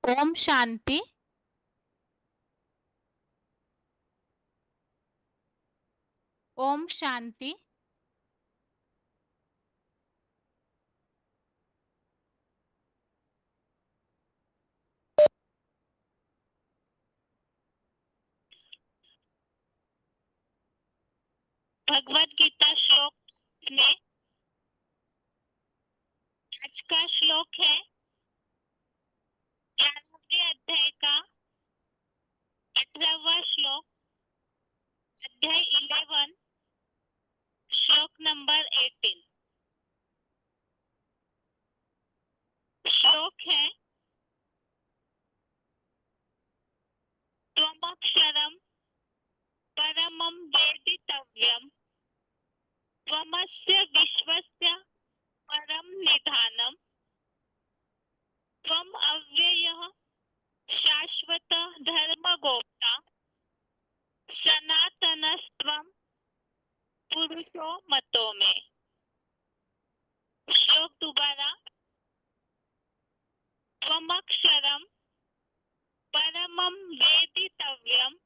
ओम शांति। ओम शांति। भगवत गीता श्लोक में आज का श्लोक है 11वें अध्याय का 18वां श्लोक, अध्याय 11, श्लोक नंबर 18। श्लोक है त्वमक्षरम परमं वेदितव्यम त्वमस्य विश्वस्य परम निधानम त्वम अव्ययः शाश्वत धर्मगोप्ता सनातनस्त्वं पुरुषो मतो में। श्लोक दोबारा। त्वमक्षरम परमं वेदितव्यम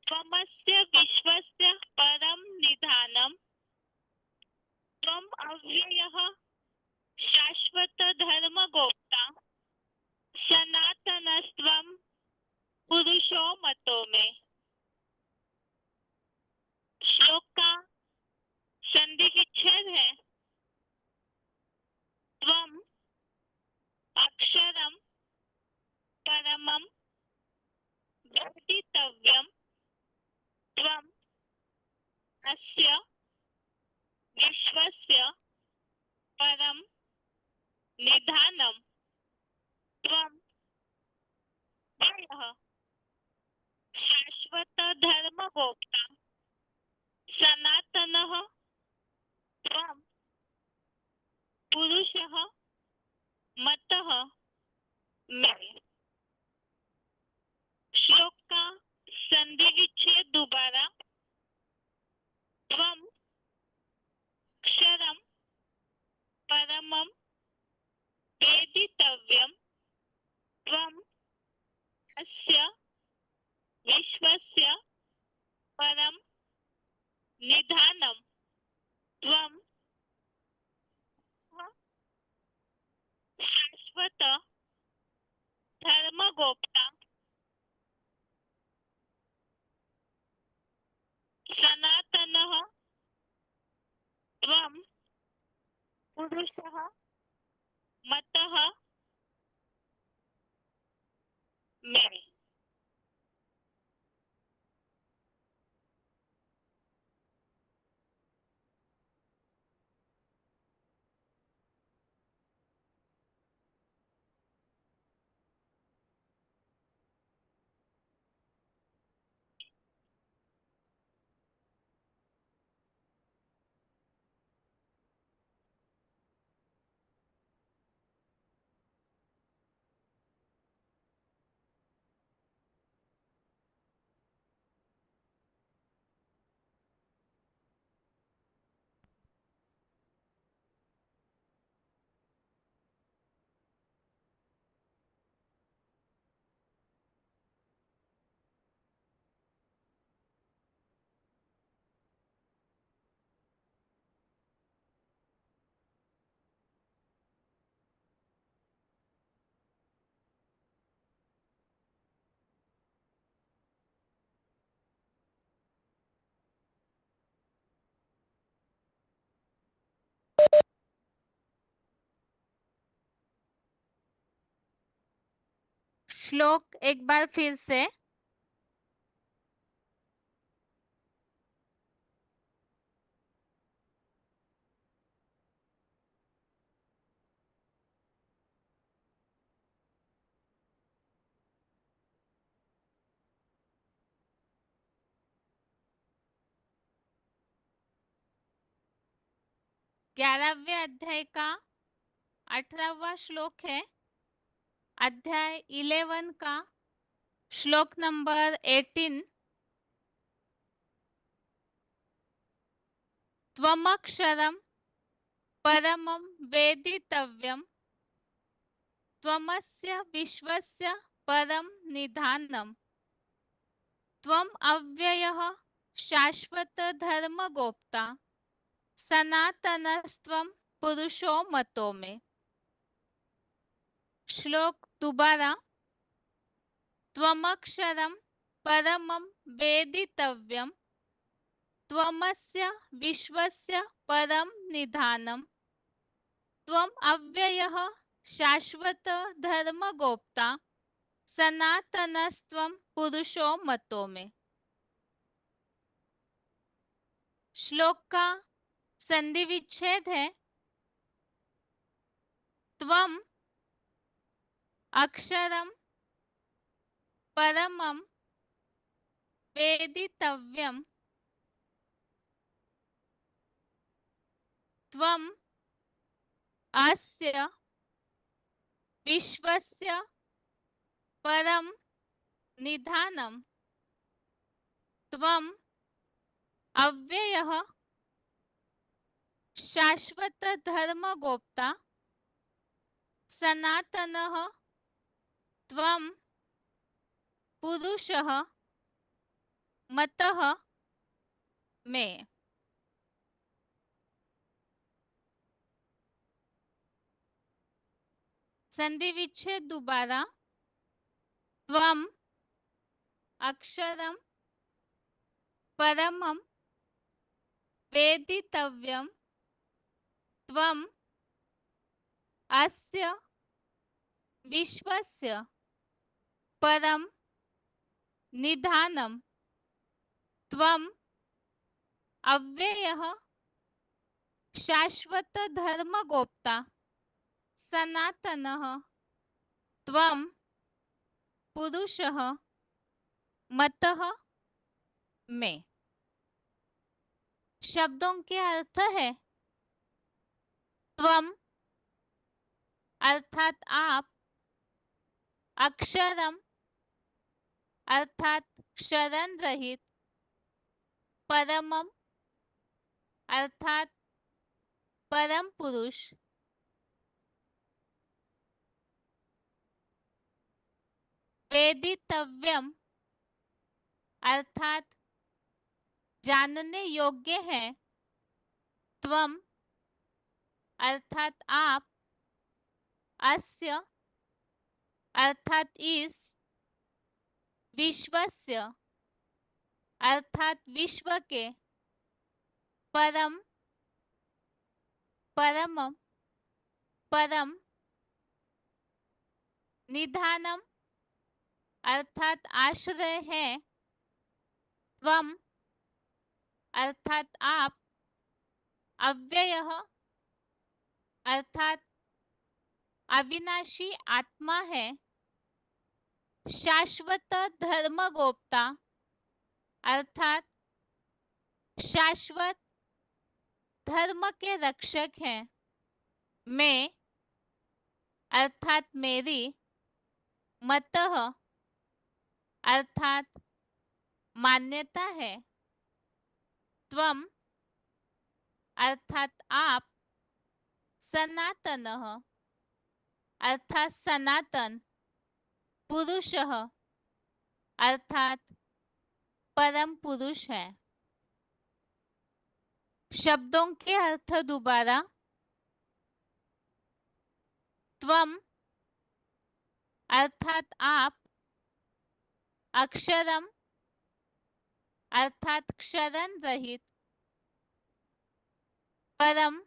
त्वमस्य विश्वस्य परम निधानम त्वम अव्ययः शाश्वत धर्मगोप्ता सनातनस्त्वं पुरुषो मतो में। श्लोक का संधि विच्छेद है त्वम अक्षरम परमं वेदितव्यम त्वम अस्य विश्वस्य परम निधानम त्वम अव्ययः शाश्वत धर्मगोप्ता सनातनः त्वं पुरुषः मतः में। श्लोक का संधि विच्छेद दोबारा। त्वम अक्षरम परमं वेदितव्यम त्वम अस्य विश्वस्य परम निधानम त्वम शाश्वत धर्मगोप्ता सनातनः त्वं पुरुषः मतः में। श्लोक एक बार फिर से। ग्यारहवें अध्याय का 18वां श्लोक है, अध्याय 11 का श्लोक नंबर 18। त्वमक्षरम परमं वेदितव्यम त्वमस्य विश्वस्य परम निधानम् त्वम् अव्ययः शाश्वत धर्मगोप्ता सनातनस्त्वं पुरुषो मतो में। श्लोक दोबारा। त्वमक्षरं परमं वेदितव्यं त्वमस्य विश्वस्य परम निधानम् त्वम् अव्ययः शाश्वत धर्मगोप्ता सनातनस्त्वं पुरुषो मतो में। श्लोक का संधि विच्छेद है त्वम अक्षरम परमम वेदितव्यम त्वम अस्य विश्वस्य परम निधानम त्वम अव्ययः शाश्वत धर्मगोप्ता सनातनः त्वं पुरुषः मतः में। संधि विच्छेद दोबारा। त्वम अक्षरम परमं वेदितव्यं त्वम अस्य विश्वस्य परम निधानम त्वम अव्ययः शाश्वत धर्मगोप्ता सनातनः त्वं पुरुषः मतः में। शब्दों के अर्थ है त्वम अर्थात आप, अक्षरम अर्थात क्षरण रहित, परमम अर्थात परम पुरुष, वेदितव्यम अर्थात जानने योग्य है, त्वम अर्थात आप, अस्य अर्थात इस, विश्वस्य अर्थात विश्व के, परम परमम परम, निधानम अर्थात आश्रय है, त्वम अर्थात आप, अव्ययः अर्थात अविनाशी आत्मा है, शाश्वत धर्मगोप्ता अर्थात शाश्वत धर्म के रक्षक हैं, मैं अर्थात मेरी, मतः अर्थात मान्यता है, त्वम अर्थात आप, सनातनः अर्थात सनातन, पुरुषः अर्थात परम पुरुष है। शब्दों के अर्थ दोबारा। त्वम अर्थात आप, अक्षरम अर्थात क्षरण रहित, परम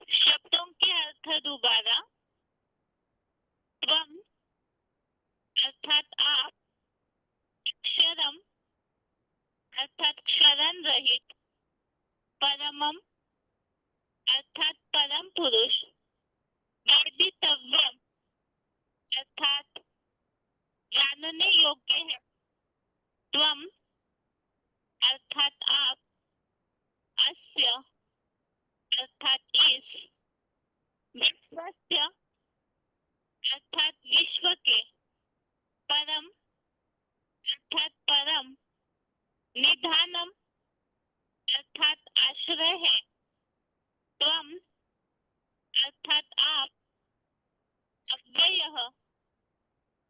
शब्दों के अर्थ दोबारा। त्वम अर्थात आप, अक्षरम अर्थात क्षरण रहित, परमम अर्थात परम पुरुष, वेदितव्यम अर्थात जानने योग्य है, त्वम अर्थात आप, अस्य अर्थात इस, विश्वस्य अर्थात विश्व के, परम अर्थात परम, निधानम अर्थात आश्रय है, त्वम अर्थात आप, अव्ययः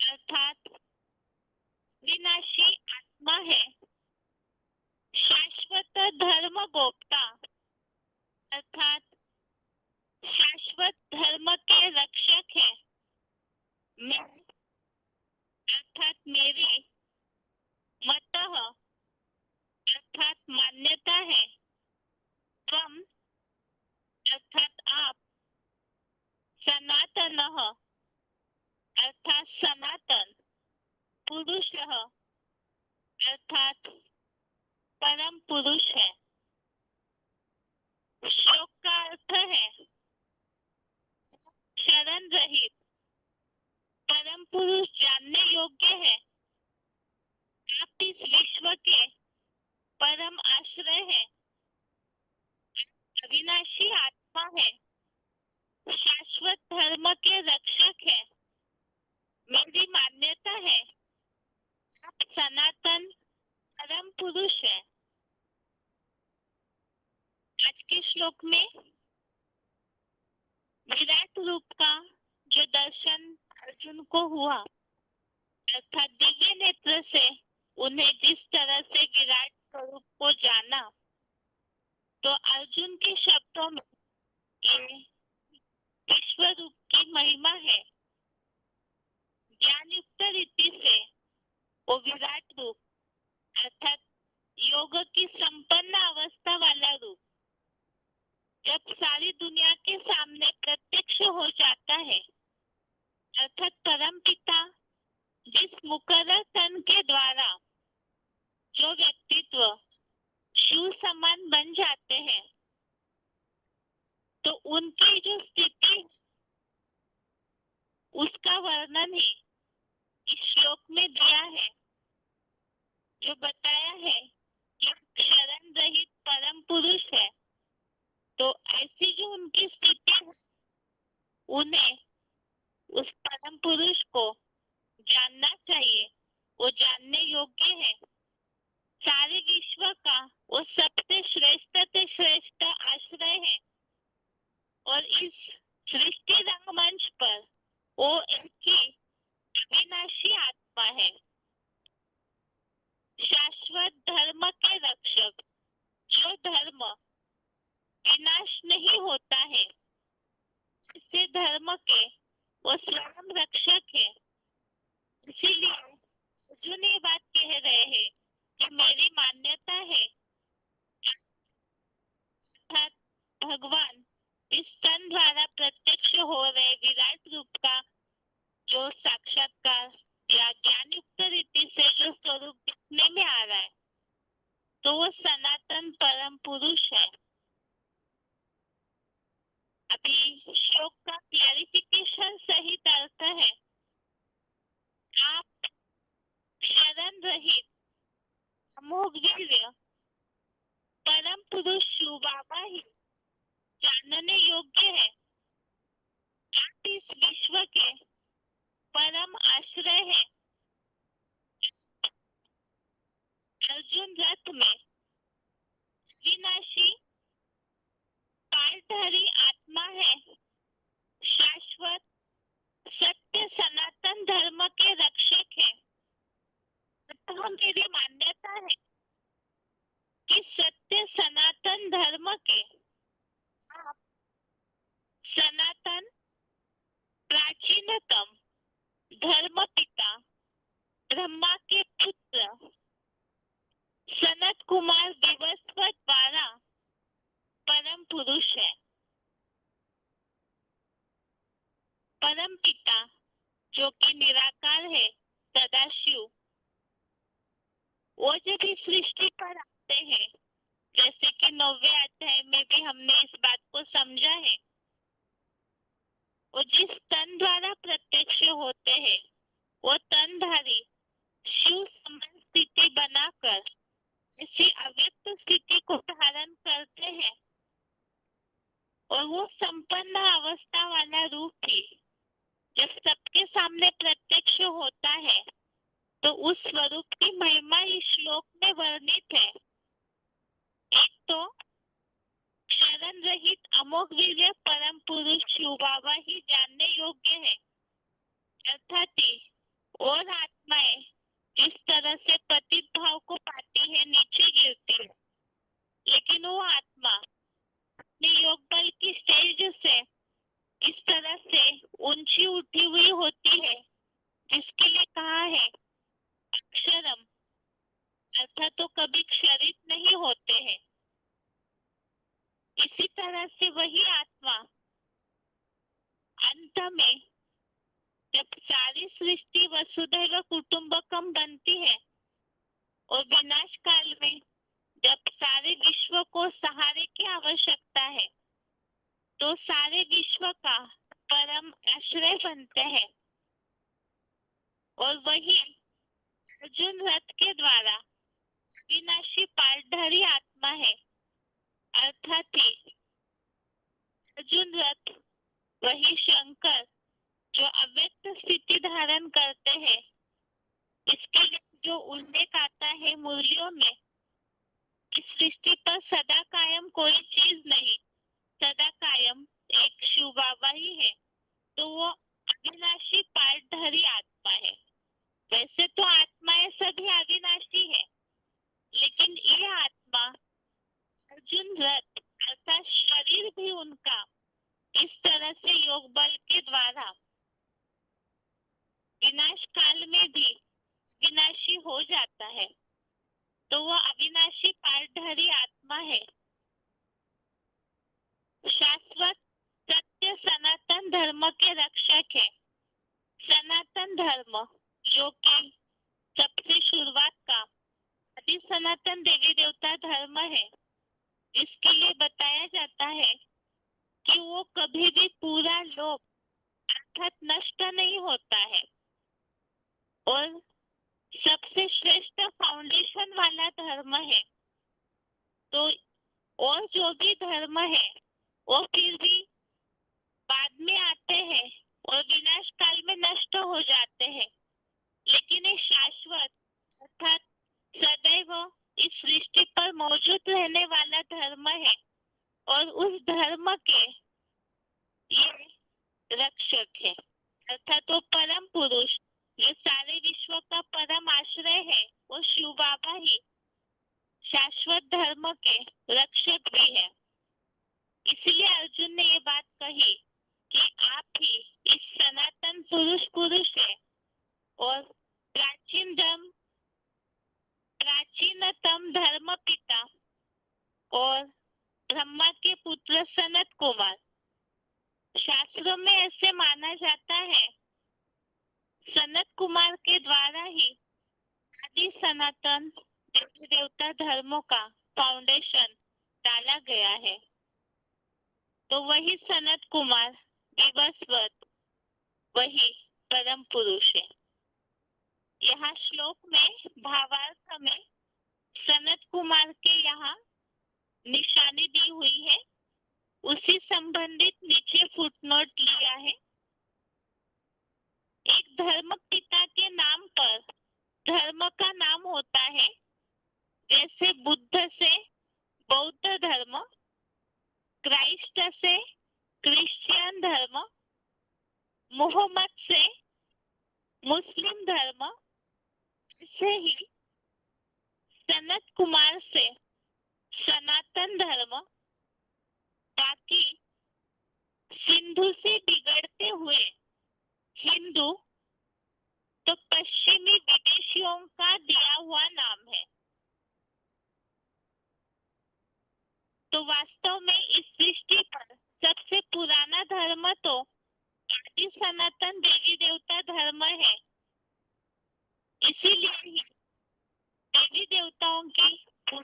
अर्थात विनाशी आत्मा है, शाश्वत धर्म गोप्ता अर्थात शाश्वत धर्म के रक्षक है, मैं अर्थात मेरी, मतः अर्थात मान्यता है, त्वम अर्थात आप, सनातनः अर्थात सनातन, पुरुषः अर्थात परम पुरुष है। श्लोक का अर्थ है शरण रहित, परम पुरुष जानने योग्य है, आप इस विश्व के परम आश्रय है, अविनाशी आत्मा है, शाश्वत धर्म के रक्षक है, मेरी मान्यता है, आप सनातन परम पुरुष है। आज के श्लोक में विराट रूप का जो दर्शन अर्जुन को हुआ अर्थात दिव्य नेत्र से उन्हें जिस तरह से विराट स्वरूप को जाना, तो अर्जुन के शब्दों में ये विश्व रूप की महिमा है। ज्ञान युक्त रीति से वो विराट रूप अर्थात योग की संपन्न अवस्था वाला रूप जब सारी दुनिया के सामने प्रत्यक्ष हो जाता है, अर्थात परम पिता जिस मुकर्रर तन के द्वारा जो व्यक्तित्व शिव समान बन जाते हैं, तो उनकी जो स्थिति उसका वर्णन ही इस श्लोक में दिया है, जो बताया है कि शरण रहित परम पुरुष है। तो ऐसी जो उनकी स्थिति है, उन्हें उस परम पुरुष को जानना चाहिए, वो जानने योग्य है। सारे विश्व का वो सबसे श्रेष्ठ आश्रय है और इस सृष्टि रंगमंच पर वो एक ही अविनाशी आत्मा है, शाश्वत धर्म के रक्षक, जो धर्म विनाश नहीं होता है, इसे धर्म के वो स्वयं रक्षक है। इसीलिए अर्जुन ये बात कह रहे हैं कि मेरी मान्यता है, अर्थात भगवान इस तन द्वारा प्रत्यक्ष हो रहे विराट रूप का जो साक्षात्कार या ज्ञान युक्त रीति से जो स्वरूप दिखने में आ रहा है, तो वो सनातन परम पुरुष है। अभी श्लोक का क्लैरिफिकेशन सहित अर्थ है, आप शरण रहित अमोघ वीर्य परम पुरुष शिव बाबा ही जानने योग्य है, आप इस विश्व के परम आश्रय है। अर्जुन रथ में विनाशी कालधारी आत्मा है, शाश्वत सत्य सनातन धर्म के रक्षक है। तो मेरी मान्यता है कि सत्य सनातन धर्म के आप सनातन प्राचीनतम धर्म पिता ब्रह्मा के पुत्र सनत कुमार विवस्वत द्वारा परम पुरुष है। परम पिता जो कि निराकार है, सदाशिव, वो जब इस सृष्टि पर आते हैं, जैसे कि 9वें अध्याय में भी हमने इस बात को समझा है, वो जिस तन द्वारा प्रत्यक्ष होते हैं, वो तनधारी शिव समान स्थिति बनाकर इसी अव्यक्त स्थिति को धारण करते हैं, और वो संपन्न अवस्था वाला रूप भी जब सबके सामने प्रत्यक्ष होता है, तो उस स्वरूप की महिमा इस श्लोक में वर्णित है। एक तो क्षरण रहित अमोघ वीर्य परम पुरुष शिव बाबा ही जानने योग्य है, अर्थात और आत्माएं जिस तरह से पतित भाव को पाती है, नीचे गिरती है, लेकिन वो आत्मा अपने योग बल की स्टेज से इस तरह से ऊंची उठी हुई होती है, जिसके लिए कहा है अक्षरम, अर्थात तो कभी क्षरित नहीं होते हैं। इसी तरह से वही आत्मा अंत में जब सारी सृष्टि वसुधैव कुटुंबकम बनती है, और विनाश काल में जब सारे विश्व को सहारे की आवश्यकता है, तो सारे विश्व का परम आश्रय बनते हैं, और वही अर्जुन रथ के द्वारा विनाशी पालधारी आत्मा है, अर्थात अर्जुन रथ वही शंकर जो अव्यक्त स्थिति धारण करते हैं। इसके लिए जो उल्लेख आता है मूल्यों में, इस सृष्टि पर सदा कायम कोई चीज नहीं, सदा कायम एक शिव बाबा ही है, तो वो अविनाशी पालधारी आत्मा है। वैसे तो आत्माएं सभी अविनाशी है, लेकिन ये आत्मा अर्जुन रथ अर्थात शरीर भी उनका इस तरह से योग बल के द्वारा विनाश काल में भी विनाशी हो जाता है, तो वो अविनाशी पालधारी आत्मा है। शाश्वत सत्य सनातन धर्म के रक्षक है। सनातन धर्म जो कि सबसे शुरुआत का आदि सनातन देवी देवता धर्म है, इसके लिए बताया जाता है कि वो कभी भी पूरा लोप अर्थात नष्ट नहीं होता है, और सबसे श्रेष्ठ फाउंडेशन वाला धर्म है। तो और जो भी धर्म है वो फिर भी बाद में आते हैं और विनाश काल में नष्ट हो जाते हैं, लेकिन ये शाश्वत अर्थात सदैव इस सृष्टि पर मौजूद रहने वाला धर्म है, और उस धर्म के ये रक्षक है, अर्थात वो परम पुरुष जो सारे विश्व का परम आश्रय है, वो शिव बाबा ही शाश्वत धर्म के रक्षक भी है। इसलिए अर्जुन ने ये बात कही कि आप ही इस सनातन पुरुष है, और प्राचीनतम धर्म पिता और ब्रह्मा के पुत्र सनत कुमार। शास्त्रों में ऐसे माना जाता है, सनत कुमार के द्वारा ही आदि सनातन देवी देवता धर्मों का फाउंडेशन डाला गया है। तो वही सनत कुमार विवस्वत वही परम पुरुष है। यहाँ श्लोक में भावार्थ में सनत कुमार के यहाँ निशानी दी हुई है, उसी संबंधित नीचे फुटनोट लिया है। एक धर्म पिता के नाम पर धर्म का नाम होता है, जैसे बुद्ध से बौद्ध धर्म, क्राइस्ट से क्रिश्चियन धर्म, मोहम्मद से मुस्लिम धर्म, ऐसे ही सनत कुमार से सनातन धर्म, बाकी सिंधु से बिगड़ते हुए हिंदू तो पश्चिमी विदेशियों का दिया हुआ नाम है। तो वास्तव में इस सृष्टि पर सबसे पुराना धर्म तो आदि सनातन देवी देवता धर्म है, इसीलिए ही देवी देवताओं की पूजा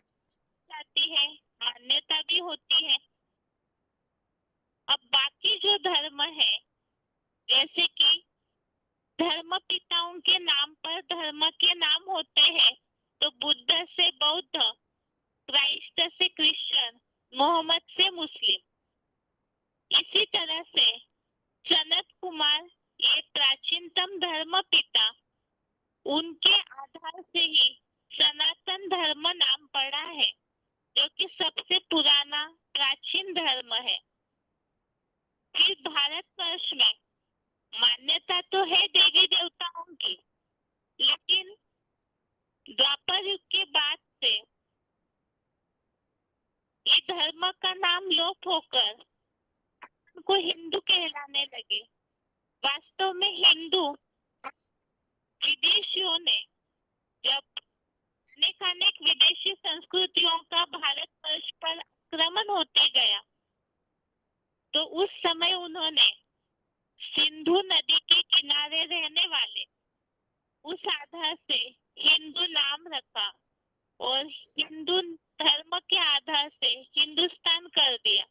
जाती है, मान्यता भी होती है। अब बाकी जो धर्म है, जैसे कि धर्म पिताओं के नाम पर धर्म के नाम होते हैं, तो बुद्ध से बौद्ध, क्राइस्ट से क्रिश्चियन, मोहम्मद से मुस्लिम। इसी तरह से सनत कुमार ये प्राचीनतम धर्म पिता, उनके आधार से ही सनातन धर्म नाम पड़ा है, जो कि सबसे पुराना प्राचीन धर्म है। फिर भारतवर्ष में मान्यता तो है देवी देवताओं की, लेकिन द्वापर युग के बाद से ये धर्म का नाम लोप होकर उनको हिंदू कहलाने लगे। वास्तव में हिंदू विदेशियों ने जब अनेक विदेशी संस्कृतियों का भारतवर्ष पर आक्रमण होते गया, तो उस समय उन्होंने सिंधु नदी के किनारे रहने वाले उस आधार से हिंदू नाम रखा और हिंदू धर्म के आधार से हिंदुस्तान कर दिया।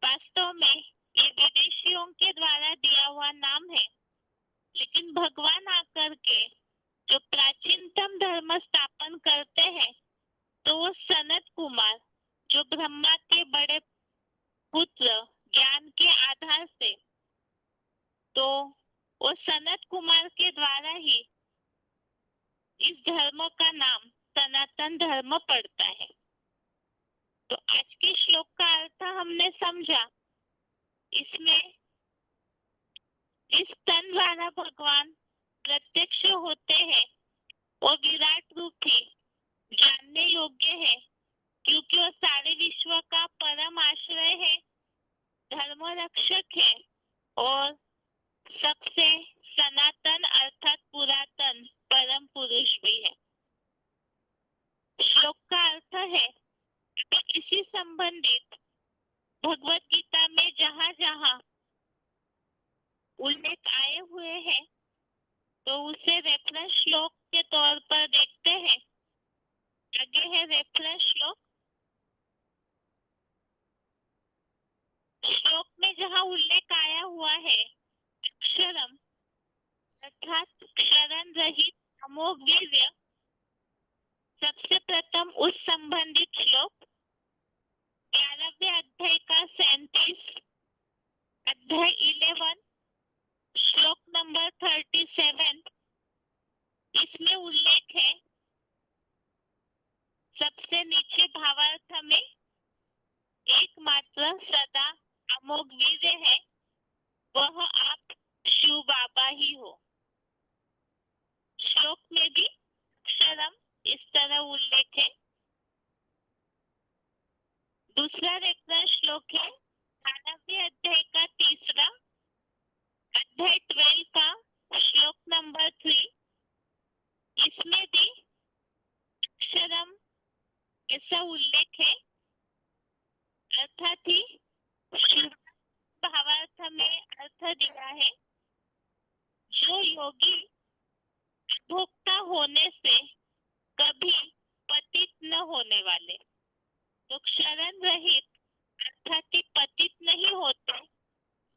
वास्तव में ये विदेशियों के द्वारा दिया हुआ नाम है, लेकिन भगवान आकर के जो प्राचीनतम धर्म स्थापन करते हैं, तो वो सनत कुमार, जो ब्रह्मा के बड़े पुत्र ज्ञान के आधार से, तो वो सनत कुमार के द्वारा ही इस धर्म का नाम सनातन धर्म पड़ता है। तो आज के श्लोक का अर्थ हमने समझा। इसमें इस तन द्वारा भगवान प्रत्यक्ष होते हैं और विराट रूप ही जानने योग्य है, क्योंकि वो सारे विश्व का परम आश्रय है, धर्म रक्षक है और सबसे सनातन अर्थात पुरातन परम पुरुष भी है। श्लोक का अर्थ है, तो इसी संबंधित भगवत गीता में जहां जहां उल्लेख आए हुए हैं, तो उसे रेफरेंस श्लोक के तौर पर देखते हैं। आगे है रेफरेंस श्लोक। श्लोक में जहां उल्लेख आया हुआ है अक्षरम अर्थात क्षरण रहित अमोघ वीर्य, सबसे प्रथम उस संबंधित श्लोक 11वें अध्याय का 37 अध्याय 11 श्लोक नंबर 37, इसमें उल्लेख है। सबसे नीचे भावार्थ में एकमात्र सदा अमोघ वीर्य है, वह आप शिव बाबा ही हो। श्लोक में भी अक्षरम इस तरह उल्लेख है। दूसरा रेफरेंस श्लोक है 12वें अध्याय का 3 अध्याय 12 का श्लोक नंबर 3, इसमें भी अक्षरम ऐसा उल्लेख है, अर्थात ही भावार्थ में अर्थ दिया है, जो योगी भोक्ता होने से कभी पतित न होने वाले, तो क्षरण रहित अर्थात ही पतित नहीं होते,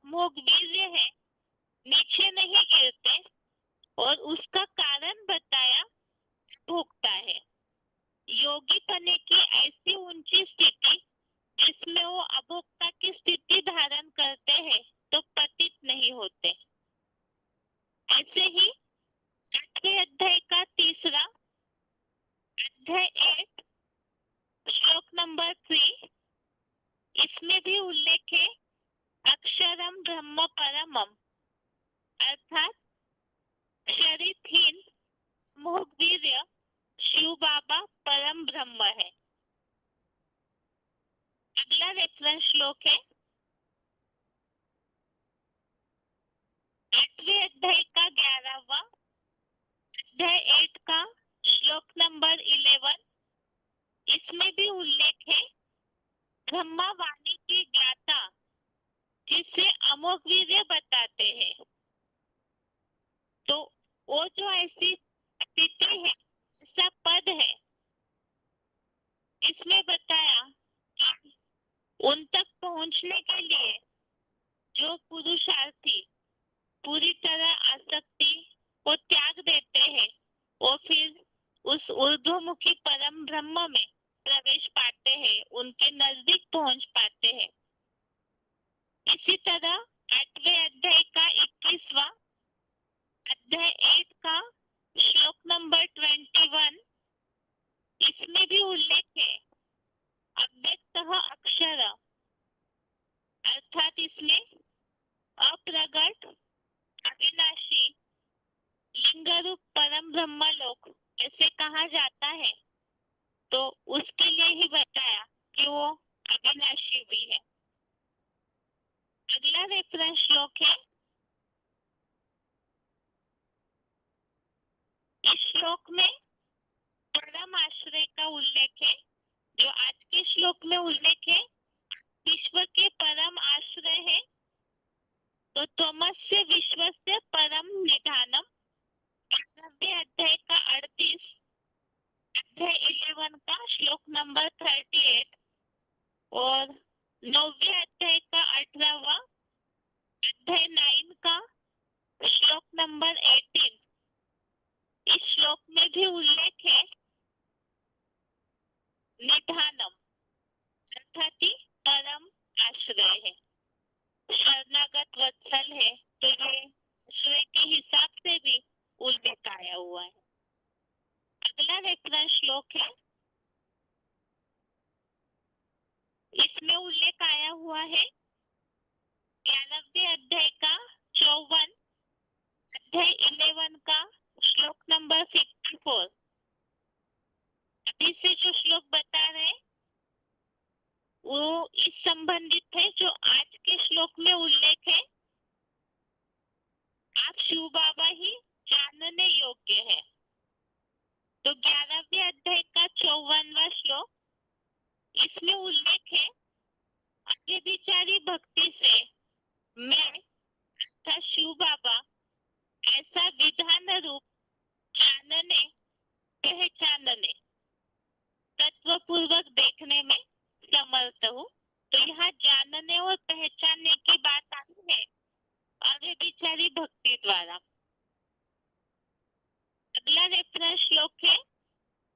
मोघ वीर्य है, नीचे नहीं गिरते, और उसका कारण बताया भोगता है। योगी बने की ऐसी ऊंची स्थिति जिसमें वो अभोक्ता की स्थिति धारण करते हैं, तो पतित नहीं होते। ऐसे ही 8वें अध्याय का 3 अध्याय 8 श्लोक नंबर 3, इसमें भी उल्लेख है अक्षरम ब्रह्म परमम, अर्थात शरीरहीन मोह वीर्य शिव बाबा परम ब्रह्म है। अगला रेफरेंस श्लोक है 8वें अध्याय का 11वां अध्याय 8 का श्लोक नंबर 11, इसमें भी उल्लेख है ब्रह्मा वाणी के ज्ञाता, जिसे अमोघ वीर्य बताते हैं। तो वो जो ऐसी स्थिति है, ऐसा पद है। इसमें बताया कि उन तक पहुंचने के लिए जो पुरुषार्थी पूरी तरह आसक्ति को त्याग देते हैं वो फिर उस ऊर्ध्वमुखी परम ब्रह्म में प्रवेश पाते हैं, उनके नजदीक पहुंच पाते हैं। इसी तरह 8वें अध्याय का 21वां अध्याय 8 का श्लोक नंबर 21, इसमें भी उल्लेख है अव्यक्तः अक्षर, अर्थात इसमें अप्रगट अविनाशी लिंग रूप परम ब्रह्म लोक ऐसे कहा जाता है, तो उसके लिए ही बताया कि वो अविनाशी भी है। अगला रेफरेंस श्लोक है, इस श्लोक में परम आश्रय का उल्लेख है। जो आज के श्लोक में उल्लेख है विश्व के परम आश्रय है, तो तमस्य विश्व से परम निधानम 11वें अध्याय का 38, अध्याय 11 का श्लोक नंबर 38 और 9वें अध्याय का 18वां अध्याय 9 का श्लोक नंबर 18, इस श्लोक में भी उल्लेख है निधानम, अर्थात ही परम आश्रय है, शरणागत वत्सल है, तो ये आश्रय के हिसाब से भी उल्लेख आया हुआ है। अगला रेफरेंस श्लोक है, इसमें उल्लेख आया हुआ है 11वें अध्याय का 54, अध्याय 11 का श्लोक नंबर 54। अभी से जो श्लोक बता रहे हैं वो इस संबंधित है जो आज के श्लोक में उल्लेख है, आप शिव बाबा ही जानने योग्य है। तो 11वें अध्याय का 54वां श्लोक, इसमें उल्लेख है आगे विचारी भक्ति से मैं तथा शिव बाबा ऐसा विधान रूप जानने पहचानने तत्व पूर्वक देखने में समर्थ हूँ। तो यहाँ जानने और पहचानने की बात आई है आगे विचारी भक्ति द्वारा। अगला रेफरेंस श्लोक है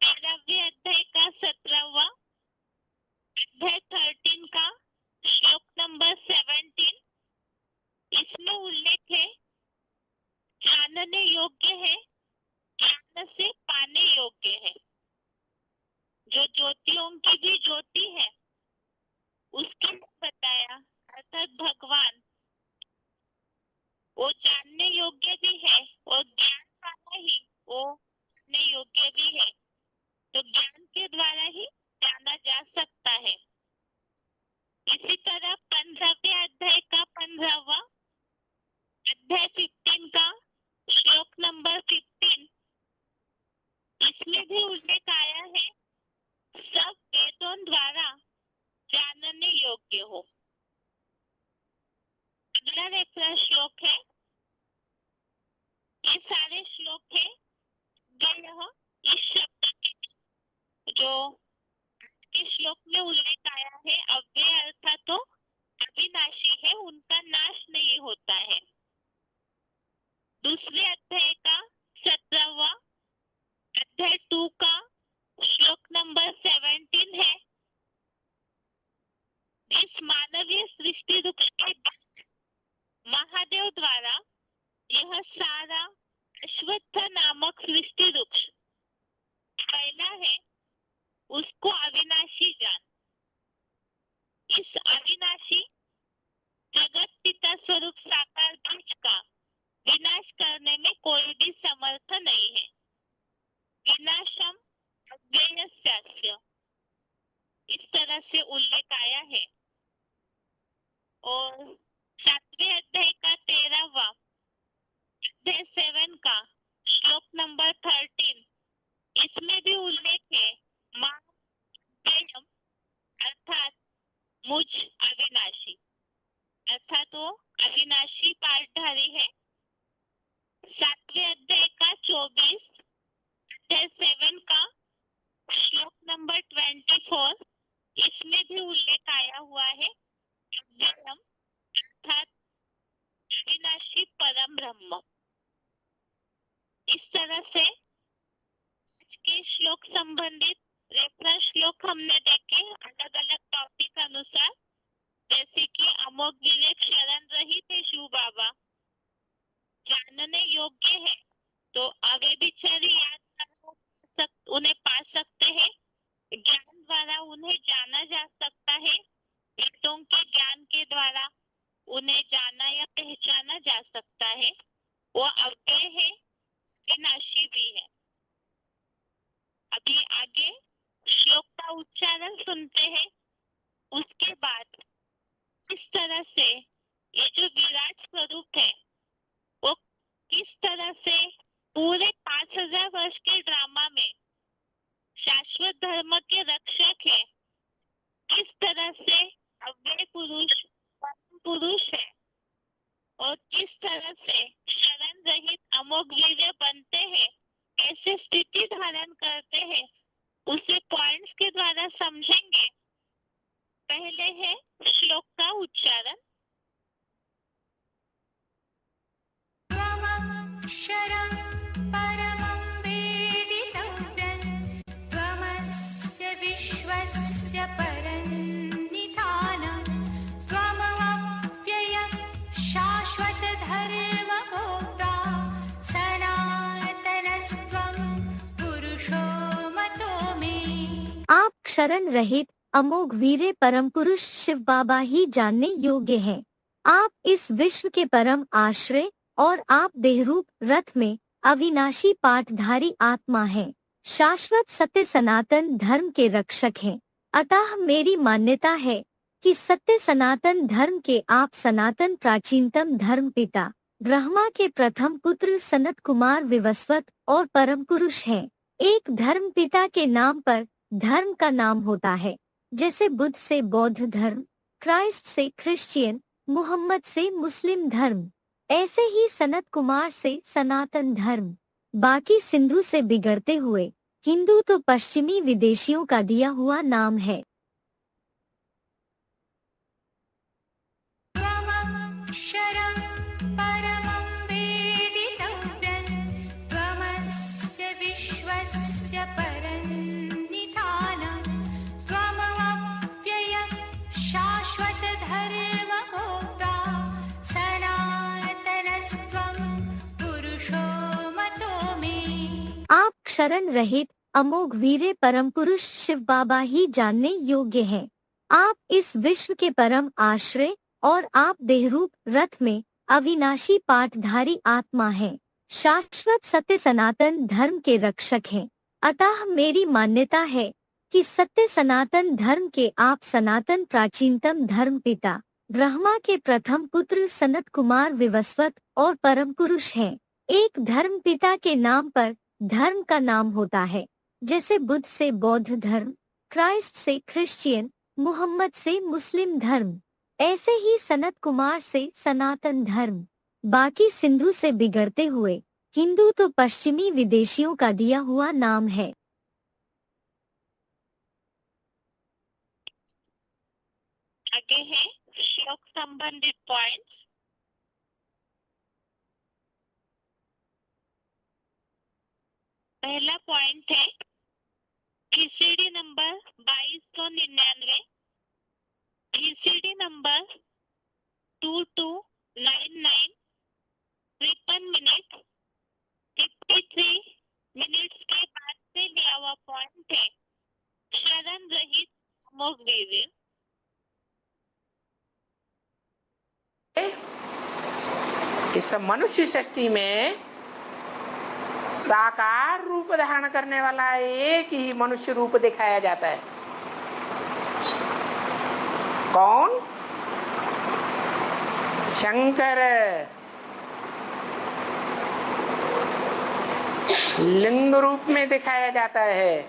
13वें अध्याय का 17वां अध्याय 13 का श्लोक नंबर 17, इसमें उल्लेख है जानने योग्य है, ज्ञान से पाने योग्य है। जो ज्योतियों की भी ज्योति है उसके लिए बताया, अर्थात भगवान वो जानने योग्य भी है और ज्ञान वाला ही वो जानने योग्य भी है, तो ज्ञान के द्वारा ही जाना जा सकता है। इसी तरह 15वें अध्याय का 15वां अध्याय 15 का श्लोक नंबर 15, इसमें भी उल्लेख आया है सब वेदों द्वारा जानने योग्य हो। अगला रेफरेंस श्लोक है, ये सारे श्लोक है जो इस शब्द के जो के श्लोक में उल्लेख आया है अव्यय अर्थात तो अविनाशी है, उनका नाश नहीं होता है। दूसरे अध्याय का 17वां अध्याय 2 का श्लोक नंबर 17 है, इस मानवीय सृष्टि वृक्ष के महादेव द्वारा यह सारा अश्वत्थ नामक सृष्टि वृक्ष फैला है, उसको अविनाशी जान। इस अविनाशी जगत पिता स्वरूप साकार बीज का विनाश करने में कोई भी समर्थ नहीं है। विनाशम अव्ययस्यास्य, इस तरह से उल्लेख आया है। और 7वें अध्याय का 13वां अध्याय 7 का श्लोक नंबर 13, इसमें भी उल्लेख है मां अव्ययम, अर्थात मुझ अविनाशी, अर्थात वो अविनाशी पाठधारी है। 7वें अध्याय का 24 अध्याय 7 का श्लोक नंबर 24, इसमें भी उल्लेख आया हुआ है अव्ययम अर्थात अविनाशी परम ब्रह्म। इस तरह से आज के श्लोक संबंधित रेफरेंस श्लोक हमने देखे अलग अलग टॉपिक अनुसार, जैसे कि अमोघ विवेक शरण रहित है शिव बाबा, जानने योग्य है तो अवे विचारी याद उन्हें पा सकते हैं, ज्ञान द्वारा उन्हें जाना जा सकता है, वेदों के ज्ञान के द्वारा उन्हें जाना या पहचाना जा सकता है, वो अव्यय है, विनाशी भी है। अभी आगे श्लोक का उच्चारण सुनते हैं। उसके बाद किस तरह से ये जो विराट स्वरूप है वो किस तरह से पूरे 5000 वर्ष के ड्रामा में शाश्वत धर्म के रक्षक है, किस तरह से अव्यय पुरुष परम पुरुष है और किस तरह से शरण रहित अमोघ वीर्य बनते हैं, ऐसे स्थिति धारण करते हैं, उसे पॉइंट्स के द्वारा समझेंगे। पहले है श्लोक का उच्चारण। त्वमक्षरं परमं वेदितव्यं, त्वमस्य विश्वस्य परन्निधानं, त्वमव्ययः शाश्वतधर्मभोक्ता, सनातनस्त्वं पुरुषो मतो मे। आप क्षरण रहित अमोघ वीरे परम पुरुष शिव बाबा ही जानने योग्य हैं। आप इस विश्व के परम आश्रय और आप देहरूप रथ में अविनाशी पाठधारी आत्मा हैं, शाश्वत सत्य सनातन धर्म के रक्षक हैं। अतः मेरी मान्यता है कि सत्य सनातन धर्म के आप सनातन प्राचीनतम धर्म पिता ब्रह्मा के प्रथम पुत्र सनत कुमार विवस्वत और परम पुरुष हैं। एक धर्म पिता के नाम पर धर्म का नाम होता है, जैसे बुद्ध से बौद्ध धर्म, क्राइस्ट से क्रिश्चियन, मोहम्मद से मुस्लिम धर्म, ऐसे ही सनत कुमार से सनातन धर्म। बाकी सिंधु से बिगड़ते हुए हिंदू तो पश्चिमी विदेशियों का दिया हुआ नाम है। त्वमक्षरं परमं वेदितव्यं, त्वमस्य विश्वस्य परन्निधानं, त्वमव्ययः शाश्वतधर्मभोक्ता, सनातनस्त्वं पुरुषो मतो मे। आप क्षरण रहित अमोघ वीरे परम पुरुष शिव बाबा ही जानने योग्य हैं। आप इस विश्व के परम आश्रय और आप देहरूप रथ में अविनाशी पाठधारी आत्मा हैं, शाश्वत सत्य सनातन धर्म के रक्षक हैं। अतः मेरी मान्यता है कि सत्य सनातन धर्म के आप सनातन प्राचीनतम धर्म पिता ब्रह्मा के प्रथम पुत्र सनत कुमार विवस्वत और परम पुरुष हैं। एक धर्म पिता के नाम पर धर्म का नाम होता है, जैसे बुद्ध से बौद्ध धर्म, क्राइस्ट से क्रिश्चियन, मोहम्मद से मुस्लिम धर्म, ऐसे ही सनत कुमार से सनातन धर्म। बाकी सिंधु से बिगड़ते हुए हिंदू तो पश्चिमी विदेशियों का दिया हुआ नाम है। आगे है श्लोक संबंधित पॉइंट्स। पहला पॉइंट है PCD number 2299, PCD number 2299, 53 minute 53 minutes के बाद से लिया हुआ पॉइंट है शरण रहित अमोघ वीर्य। इस मनुष्य सृष्टि में साकार रूप धारण करने वाला एक ही मनुष्य रूप दिखाया जाता है। कौन? शंकर। लिंग रूप में दिखाया जाता है,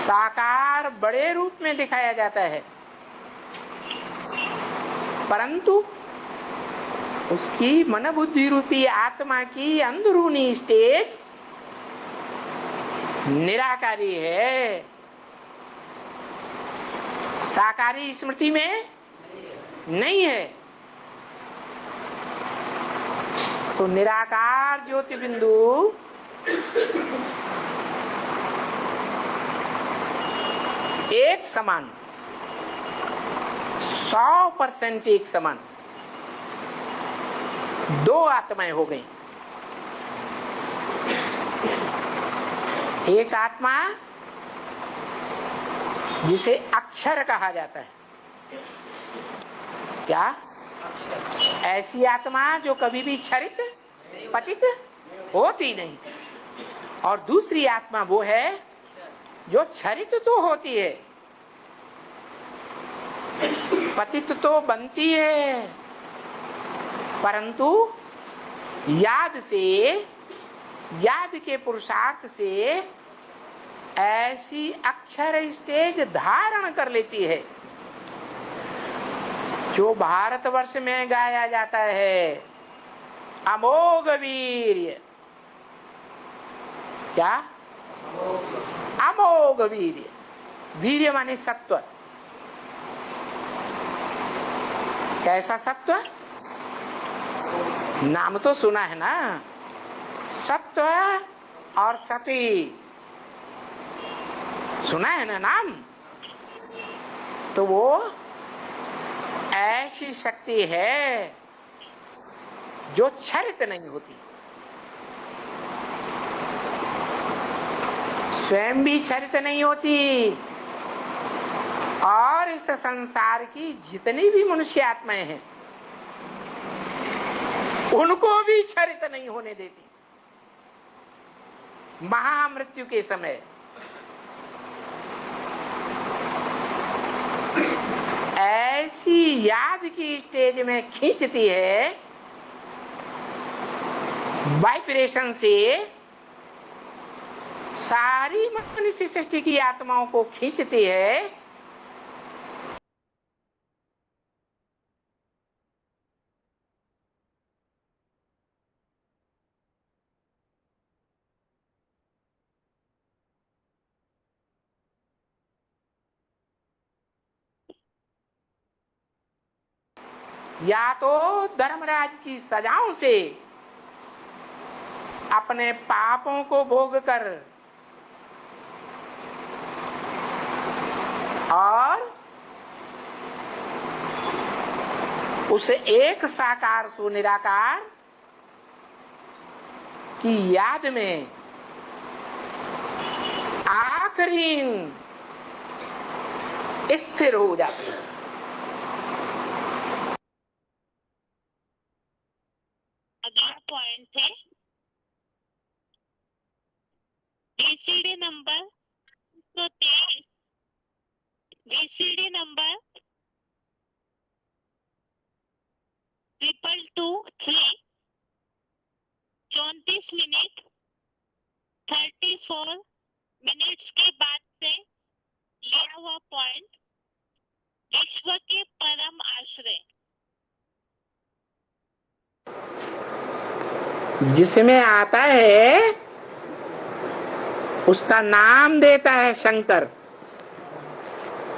साकार बड़े रूप में दिखाया जाता है, परंतु उसकी मन बुद्धि रूपी आत्मा की अंदरूनी स्टेज निराकारी है, साकारी स्मृति में नहीं है। तो निराकार ज्योति बिंदु एक समान, 100% एक समान दो आत्माएं हो गई। एक आत्मा जिसे अक्षर कहा जाता है, क्या? ऐसी आत्मा जो कभी भी क्षरित पतित होती नहीं। और दूसरी आत्मा वो है जो क्षरित तो होती है, पतित तो बनती है, परंतु याद से, याद के पुरुषार्थ से ऐसी अक्षर स्टेज धारण कर लेती है जो भारतवर्ष में गाया जाता है, अमोघ वीर्य। क्या? अमोघ वीर्य। वीर्य माने सत्व। कैसा सत्व? नाम तो सुना है ना, सत्व और सती, सुना है ना नाम। तो वो ऐसी शक्ति है जो क्षरित नहीं होती, स्वयं भी क्षरित नहीं होती, और इस संसार की जितनी भी मनुष्य आत्माएं हैं उनको भी क्षरित नहीं होने देती। महामृत्यु के समय ऐसी याद की स्टेज में खींचती है, वाइब्रेशन से सारी मनुष्य सृष्टि की आत्माओं को खींचती है। या तो धर्मराज की सजाओं से अपने पापों को भोग कर और उस एक साकार सो निराकार की याद में आखिरी स्थिर हो जाती है। अगला पॉइंट है BCD number 123, BCD number 223, 34 minute 34 minutes के बाद से लिया हुआ पॉइंट, विश्व के परम आश्रय। जिसमें आता है उसका नाम देता है शंकर।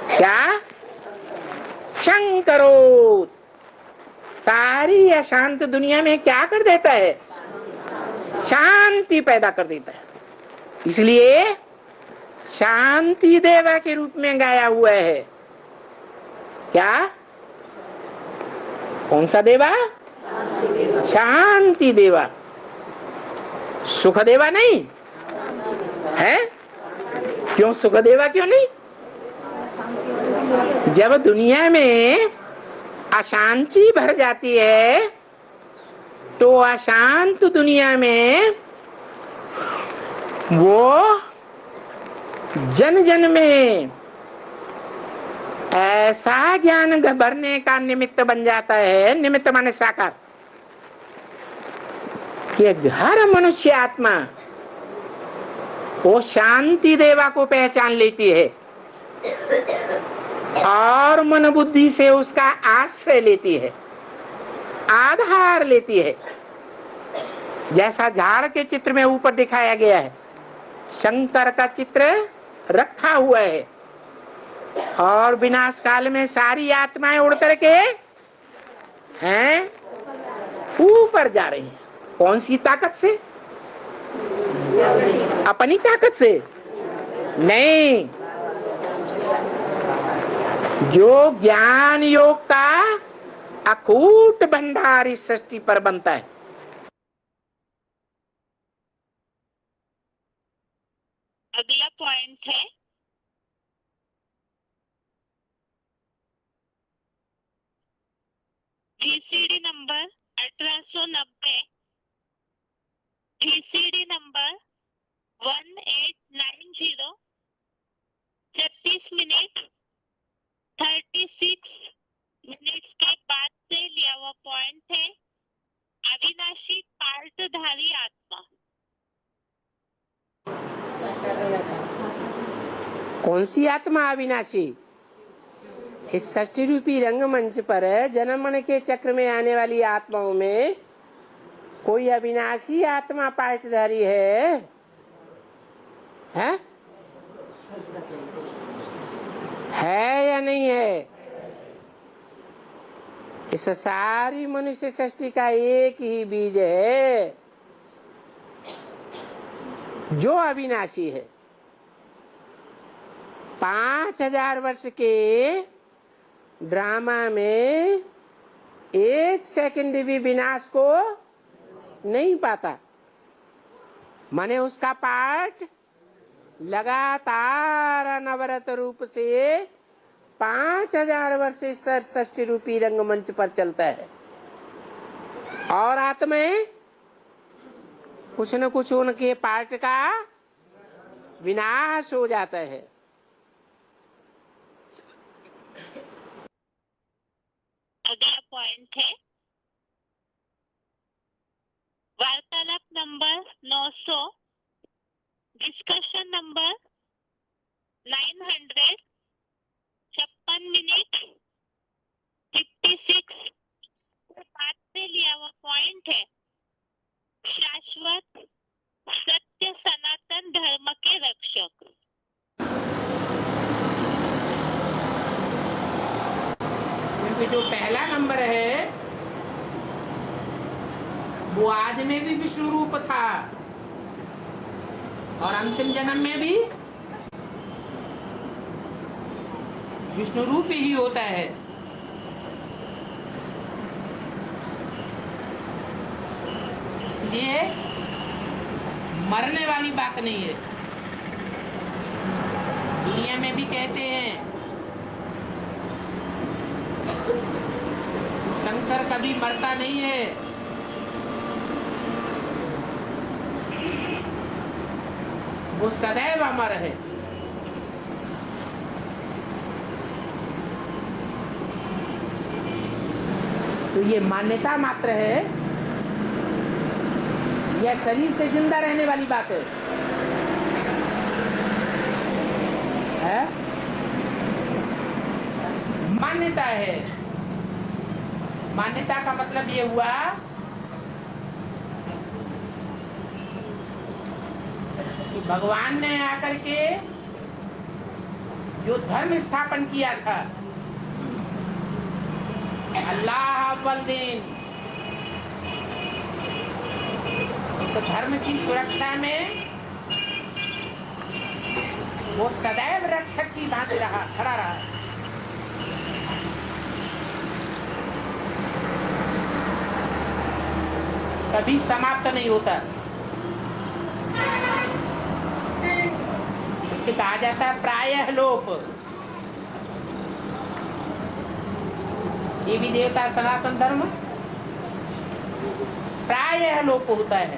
क्या? शंकरो। सारी अशांत दुनिया में क्या कर देता है? शांति पैदा कर देता है। इसलिए शांति देवा के रूप में गाया हुआ है। क्या? कौन सा देवा? शांति देवा। सुख देवा नहीं है? क्यों सुख देवा क्यों नहीं? जब दुनिया में अशांति भर जाती है तो अशांत दुनिया में वो जन जन में ऐसा ज्ञान भरने का निमित्त बन जाता है। निमित्त माने साकार, कि हर मनुष्य आत्मा वो शांति देवा को पहचान लेती है और मन बुद्धि से उसका आश्रय लेती है, आधार लेती है। जैसा झाड़ के चित्र में ऊपर दिखाया गया है, शंकर का चित्र रखा हुआ है और विनाश काल में सारी आत्माएं उड़ करके हैं ऊपर जा रही हैं। कौन सी ताकत से? अपनी ताकत से नहीं, जो ज्ञान योग का अकूट भंडार इस सृष्टि पर बनता है। अगला पॉइंट है VCD number 1890, VCD number 1890, 36 minute 36 minute के बाद से लिया हुआ पॉइंट है अविनाशी पार्टधारी आत्मा। कौन सी आत्मा अविनाशी? इस षष्टि रूपी रंगमंच पर जन्म मरण के चक्र में आने वाली आत्माओं में कोई अविनाशी आत्मा पार्टधारी है? है या नहीं है? इस सारी मनुष्य सृष्टि का एक ही बीज है जो अविनाशी है। 5000 वर्ष के ड्रामा में 1 सेकंड भी विनाश को नहीं पाता। माने उसका पाठ लगातार अनवरत रूप से 5000 वर्ष षष्टि रूपी रंगमंच पर चलता है और आत्माएं कुछ न कुछ उनके पाठ का विनाश हो जाता है। अगला पॉइंट है वार्तालाप नंबर 900, डिस्कशन नंबर 900, 56 मिनट 56 के बाद से लिया हुआ पॉइंट है शाश्वत सत्य सनातन धर्म के रक्षक। क्योंकि जो पहला नंबर है वो आज में भी विष्णु रूप था और अंतिम जन्म में भी विष्णु रूप ही होता है। इसलिए मरने वाली बात नहीं है। दुनिया में भी कहते हैं शंकर कभी मरता नहीं है, वो सदैव अमर है। तो ये मान्यता मात्र है, यह शरीर से जिंदा रहने वाली बात है? मान्यता है। मान्यता का मतलब ये हुआ कि भगवान ने आकर के जो धर्म स्थापन किया था, अल्लाह अव्वल दिन, उस धर्म की सुरक्षा में वो सदैव रक्षक की भांति रहा, खड़ा रहा। कभी समाप्त नहीं होता। उसे कहा जाता है प्रायः लोप। ये भी देवता सनातन धर्म प्रायः लोप होता है,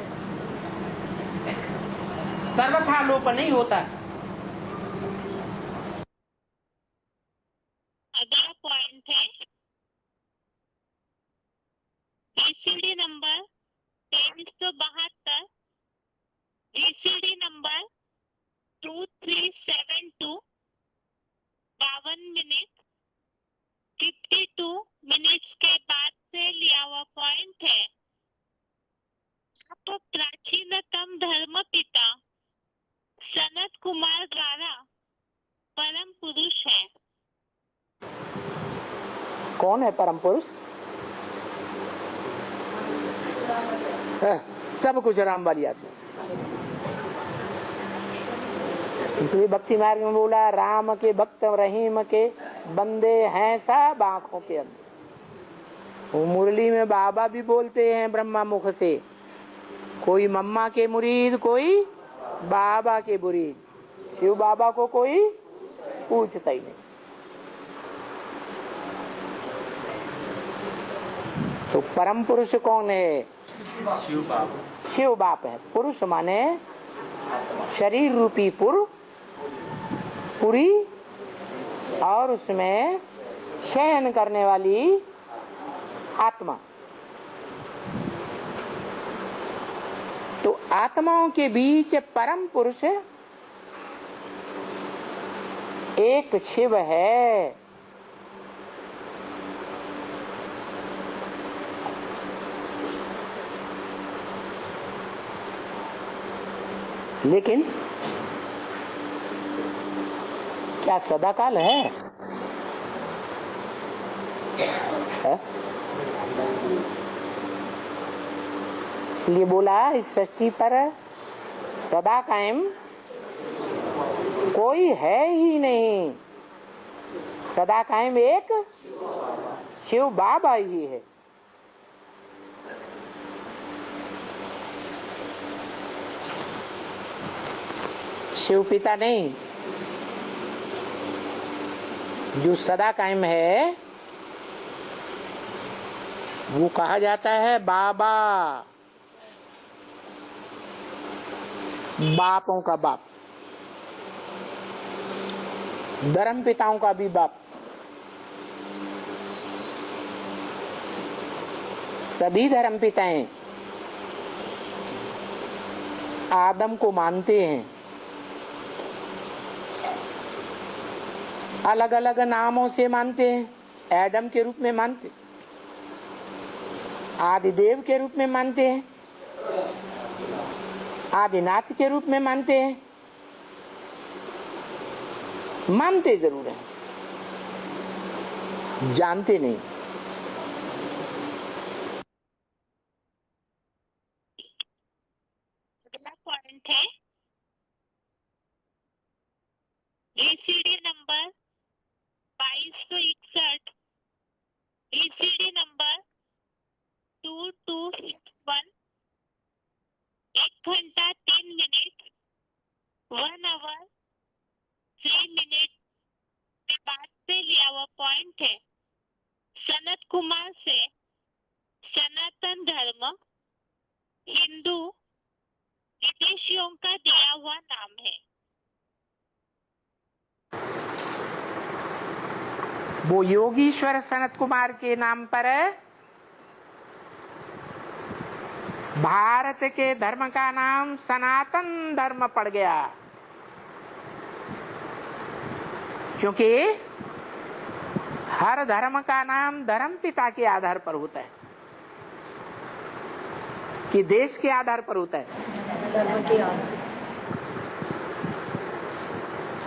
सर्वथा लोप नहीं होता। अगला पॉइंट है VCD number 372, VCD number 2372, 52 minute 52 minutes के बाद से लिया हुआ पॉइंट है आप प्राचीनतम धर्म पिता सनत कुमार द्वारा परम पुरुष है। कौन है परम पुरुष? सब कुछ राम वाली आती। इसलिए भक्ति मार्ग में बोला राम के भक्त रहीम के बंदे हैं सब आंखों के अंदर। वो मुरली में बाबा भी बोलते हैं ब्रह्मा मुख से, कोई मम्मा के मुरीद कोई बाबा के मुरीद, शिव बाबा को कोई पूछता ही नहीं। तो परम पुरुष कौन है? शिव बाप है। पुरुष माने शरीर रूपी पुरी और उसमें शयन करने वाली आत्मा। तो आत्माओं के बीच परम पुरुष एक शिव है। लेकिन क्या सदाकाल है? इसलिए बोला इस सृष्टि पर सदा कायम कोई है ही नहीं। सदा कायम एक शिव बाबा ही है। शिव पिता नहीं, जो सदा कायम है वो कहा जाता है बाबा, बापों का बाप, धर्म पिताओं का भी बाप। सभी धर्म पिताएं आदम को मानते हैं, अलग अलग नामों से मानते हैं। एडम के रूप में मानते, आदिदेव के रूप में मानते हैं, आदिनाथ के रूप में मानते हैं। मानते जरूर है, जानते नहीं। अगला पॉइंट है एसीडी नंबर 2261, एसीडी नंबर 2261, 1 घंटा 3 मिनट 1 आवर 3 मिनट के बाद से लिया हुआ पॉइंट है। सनत कुमार से सनातन धर्म हिंदू विदेशियों का दिया हुआ नाम है। वो योगीश्वर सनत कुमार के नाम पर भारत के धर्म का नाम सनातन धर्म पड़ गया, क्योंकि हर धर्म का नाम धर्म पिता के आधार पर होता है कि देश के आधार पर होता है।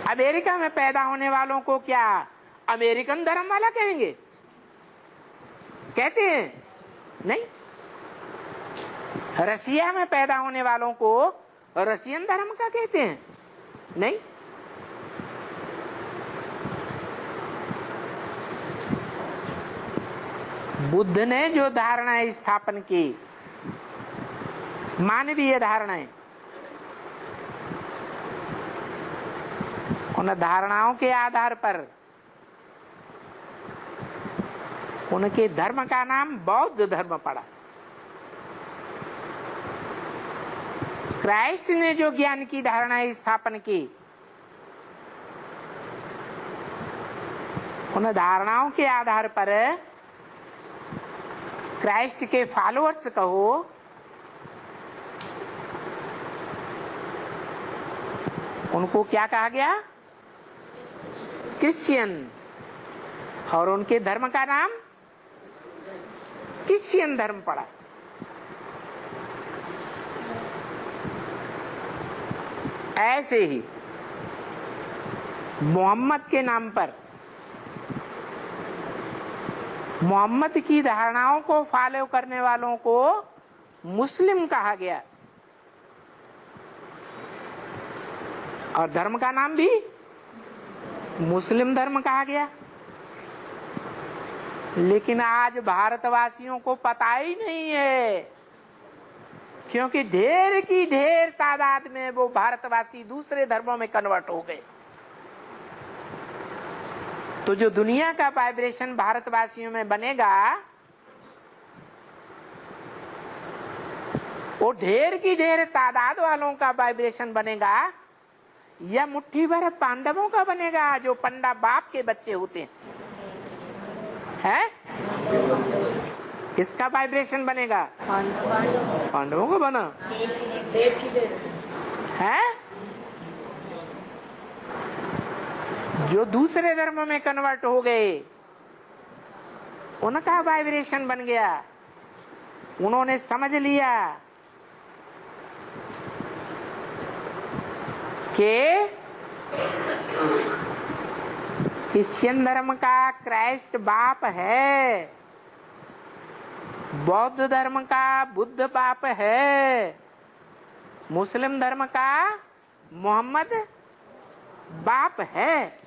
अमेरिका में पैदा होने वालों को क्या अमेरिकन धर्म वाला कहेंगे? कहते हैं नहीं। रसिया में पैदा होने वालों को रसियन धर्म का कहते हैं नहीं। बुद्ध ने जो धारणाएं स्थापन की, मानवीय धारणाएं, उन धारणाओं के आधार पर उनके धर्म का नाम बौद्ध धर्म पड़ा। क्राइस्ट ने जो ज्ञान की धारणाएं स्थापन की, उन धारणाओं के आधार पर क्राइस्ट के फॉलोअर्स कहो, उनको क्या कहा गया? क्रिश्चियन। और उनके धर्म का नाम क्रिश्चियन धर्म पड़ा। ऐसे ही मोहम्मद के नाम पर मोहम्मद की धारणाओं को फॉलो करने वालों को मुस्लिम कहा गया, और धर्म का नाम भी मुस्लिम धर्म कहा गया। लेकिन आज भारतवासियों को पता ही नहीं है, क्योंकि ढेर की ढेर तादाद में वो भारतवासी दूसरे धर्मों में कन्वर्ट हो गए। तो जो दुनिया का वाइब्रेशन भारतवासियों में बनेगा, वो ढेर की ढेर तादाद वालों का वाइब्रेशन बनेगा, या मुट्ठी भर पांडवों का बनेगा जो पंडा बाप के बच्चे होते हैं? किसका वाइब्रेशन बनेगा? पांडवों का बना है। जो दूसरे धर्म में कन्वर्ट हो गए उनका वाइब्रेशन बन गया। उन्होंने समझ लिया कि क्रिश्चियन धर्म का क्राइस्ट बाप है, बौद्ध धर्म का बुद्ध बाप है, मुस्लिम धर्म का मोहम्मद बाप है,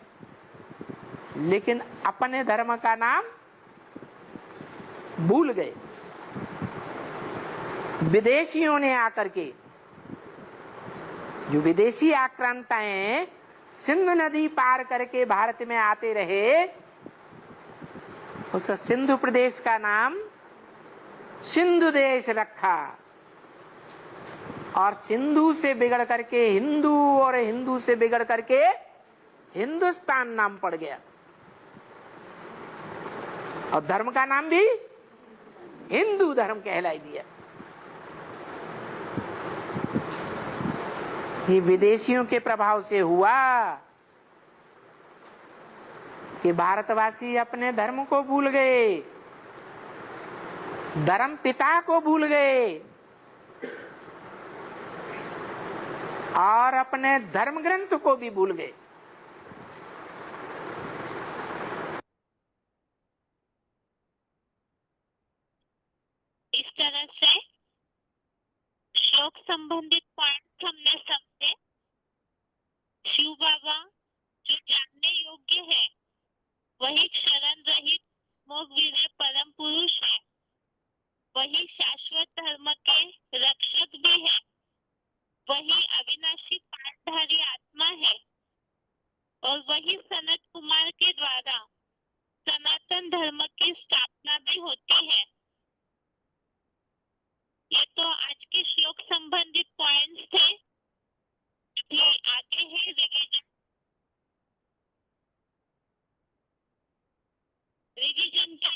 लेकिन अपने धर्म का नाम भूल गए। विदेशियों ने आकर के, जो विदेशी आक्रांताएं सिंधु नदी पार करके भारत में आते रहे, उस सिंधु प्रदेश का नाम सिंधु देश रखा, और सिंधु से बिगड़ करके हिंदू, और हिंदू से बिगड़ करके हिंदुस्तान नाम पड़ गया, और धर्म का नाम भी हिंदू धर्म कहलाई दिया। ये विदेशियों के प्रभाव से हुआ कि भारतवासी अपने धर्म को भूल गए, धर्म पिता को भूल गए, और अपने धर्म ग्रंथ को भी भूल गए। इस तरह से श्लोक संबंधित पॉइंट हमने समझे। शिव बाबा जो जानने योग्य है वही शरण रहित मोक्ष विजय परम पुरुष है, वही शाश्वत धर्म के रक्षक भी है, वही अविनाशी पाठधारी आत्मा है, और वही सनत कुमार के द्वारा सनातन धर्म की स्थापना भी होती है। ये तो आज के श्लोक संबंधित पॉइंट्स थे। अभी आगे है रिवीजन का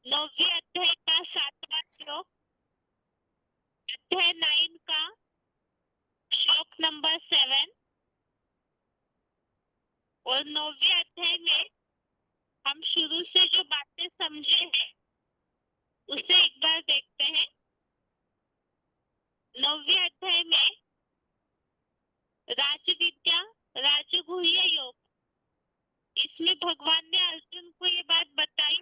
9वें अध्याय का 7वां श्लोक, अध्याय 9 का श्लोक नंबर 7, और 9वें अध्याय में हम शुरू से जो बातें समझे हैं उसे एक बार देखते हैं। 9वें अध्याय में राजविद्या राजगुह्य योग, इसमें भगवान ने अर्जुन को ये बात बताई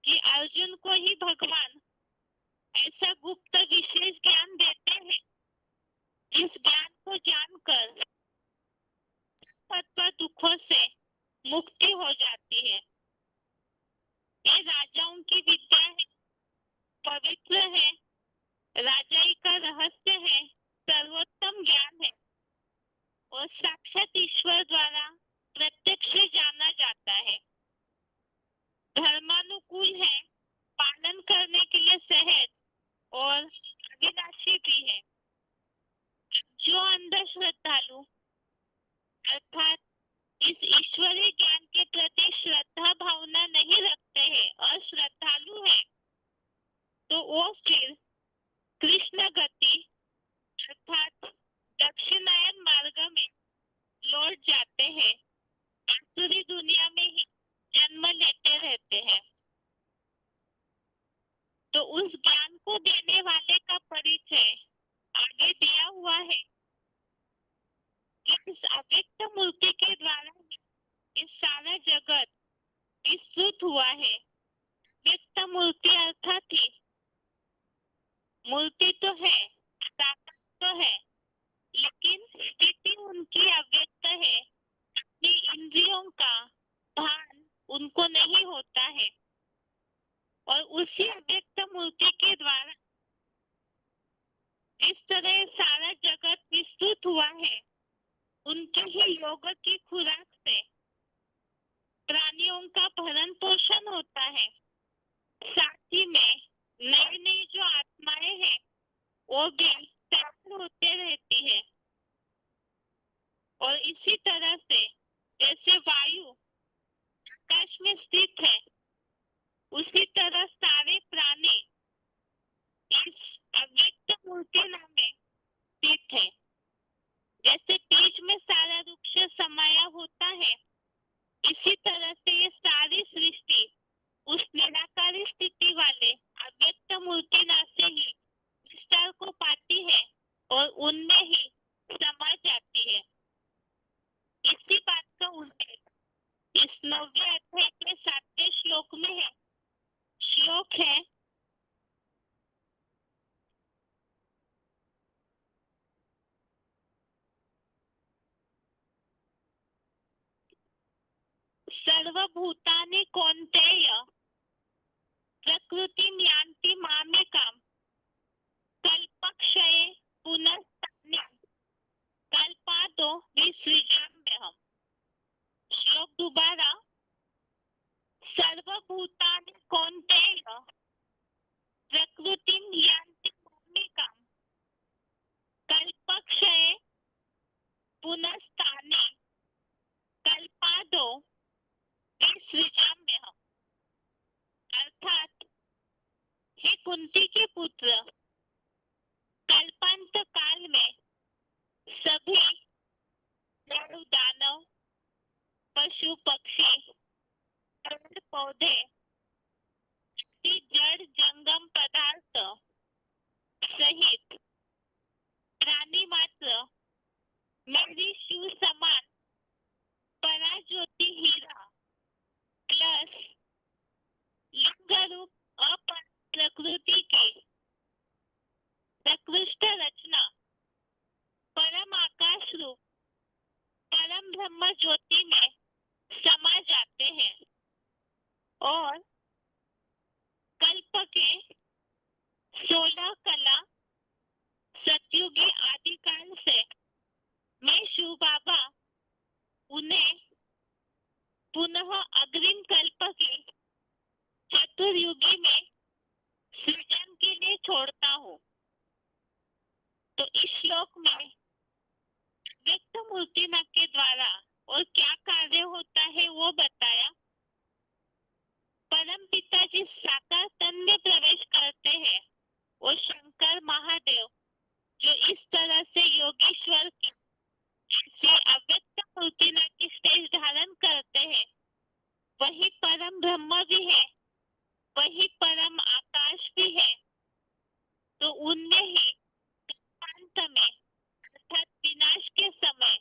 कि अर्जुन को ही भगवान ऐसा गुप्त विशेष ज्ञान देते हैं, इस ज्ञान को जानकर तत्व दुखों से मुक्ति हो जाती है। ये राजाओं की विद्या है, पवित्र है, राजाई का रहस्य है, सर्वोत्तम ज्ञान है, और साक्षात ईश्वर द्वारा प्रत्यक्ष जाना जाता है। धर्मानुकूल है, पालन करने के लिए सहज और अविनाशी भी है। जो अंध श्रद्धालु अर्थात इस ईश्वरीय ज्ञान के प्रति श्रद्धा भावना नहीं रखते हैं और श्रद्धालु है, तो वो फिर कृष्ण गति अर्थात दक्षिणायन मार्ग में लौट जाते हैं, आसुरी दुनिया में ही जन्म लेते रहते हैं। तो उस ज्ञान को देने वाले का परिचय आगे दिया हुआ है कि इस अव्यक्त मूर्ति के द्वारा ही इस सारा जगत विस्तृत हुआ है। व्यक्त मूर्ति अर्थात ही मूर्ति तो है, साकार तो है, लेकिन स्थिति उनकी अव्यक्त है। अपनी इंद्रियों का भान उनको नहीं होता है और उसी अव्यक्त मूर्ति के द्वारा इस तरह सारा जगत विस्तृत हुआ है। उनके ही योग की खुराक से प्राणियों का भरण पोषण होता है। साथ ही में नई नई जो आत्माएं हैं वो भी तैयार होते रहती है। और इसी तरह से जैसे वायु आकाश में स्थित है, उसी तरह सारे प्राणी इस अव्यक्त मूर्ति नामे स्थित है। जैसे बीज में सारा वृक्ष समाया होता है, इसी तरह से ये सारी सृष्टि उस निराकारी स्थिति वाले अव्यक्त मूर्ति नाम से ही विस्तार को पाती है और उनमें ही समा जाती है। इसी बात का उल्लेख इस 9वें अध्याय के 7वें श्लोक में है। श्लोक है, सर्वभूतानि कौन्तेय प्रकृतिं यान्ति मामेकां कल्पक्षये पुनस्तानि कल्पादो विसृजाम्यहम्। श्लोक दोबारा, सर्वभूतानि कौन्तेय प्रकृतिं यान्ति मामेकां कल्पक्षये पुनस्तानि कल्पादो विसृजाम्यहम्। अर्थात हे कुंती के पुत्र, कल्पांत काल में सभी जड़ दानव, पशु पक्षी, पेड़ पौधे, जड़ जंगम पदार्थ सहित प्राणी मात्र मेरी शिव समान पराज्योति हीरा प्लस लिंग रूप अपर प्रकृति की प्रकृष्ट रचना परम आकाश रूप परम ब्रह्म ज्योति में समा जाते हैं और कल्प के 16 कला सतयुगी आदिकाल से मैं शिव बाबा उन्हें पुनः अग्रिम कल्प के चतुर्युगी में सृजन के लिए छोड़ता हूँ। तो इस श्लोक में व्यक्त मूर्ति के द्वारा और क्या कार्य होता है वो बताया। परम पिता जिस साकार तन में प्रवेश करते हैं वो शंकर महादेव जो इस तरह से योगेश्वर की से अव्यक्त मूर्ति की स्टेज धारण करते हैं, वही परम ब्रह्म भी है, वही परम आकाश भी है। तो उनमें ही अंत में अर्थात विनाश के समय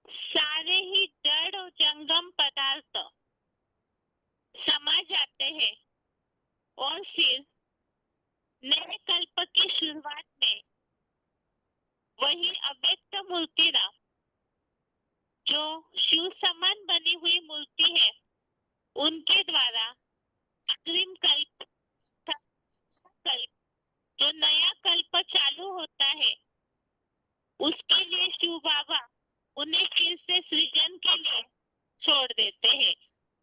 सारे ही जड़ और जंगम पदार्थ समा जाते हैं और फिर नए कल्प की शुरुआत में वही अव्यक्त मूर्ति राम जो शिव समान बनी हुई मूर्ति है उनके द्वारा अग्रिम कल्प जो नया कल्प चालू होता है उसके लिए शिव बाबा उन्हें फिर से सृजन के लिए छोड़ देते हैं।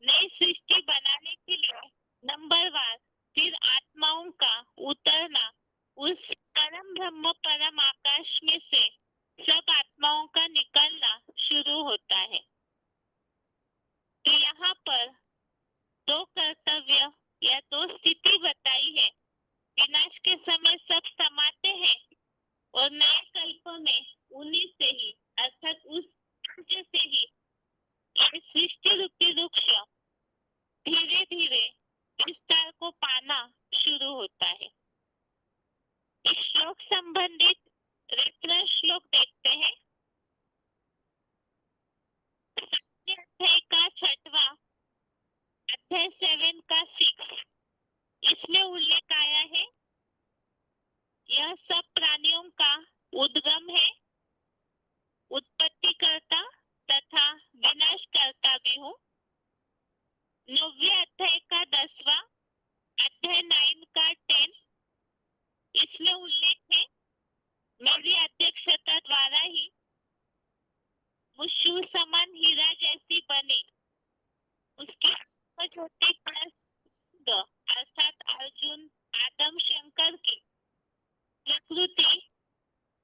नई सृष्टि बनाने के लिए नंबरवार फिर आत्माओं का उतरना उस परम ब्रह्म परम आकाश में से सब आत्माओं का निकलना शुरू होता है। तो यहाँ पर दो कर्तव्य या दो स्थिति बताई है। विनाश के समय सब समाते हैं और नए कल्प में उन्हीं से ही अर्थात उस से ही सृष्टि रूपी वृक्ष धीरे धीरे विस्तार को पाना शुरू होता है। इस श्लोक संबंधित रेफरेंस श्लोक देखते हैं। अध्याय का 6वां, अध्याय 7 का 6, इसमें उल्लेख आया है, यह सब प्राणियों का उद्गम है, उत्पत्ति करता तथा विनाश करता भी हूँ। 9वें अध्याय का 10वां, अध्याय 9 का 10, इसमें उल्लेख है, मेरी अध्यक्षता द्वारा ही मुझ समान हीरा जैसी बनी, उसकी छोटे अर्थात अर्जुन आदम शंकर की प्रकृति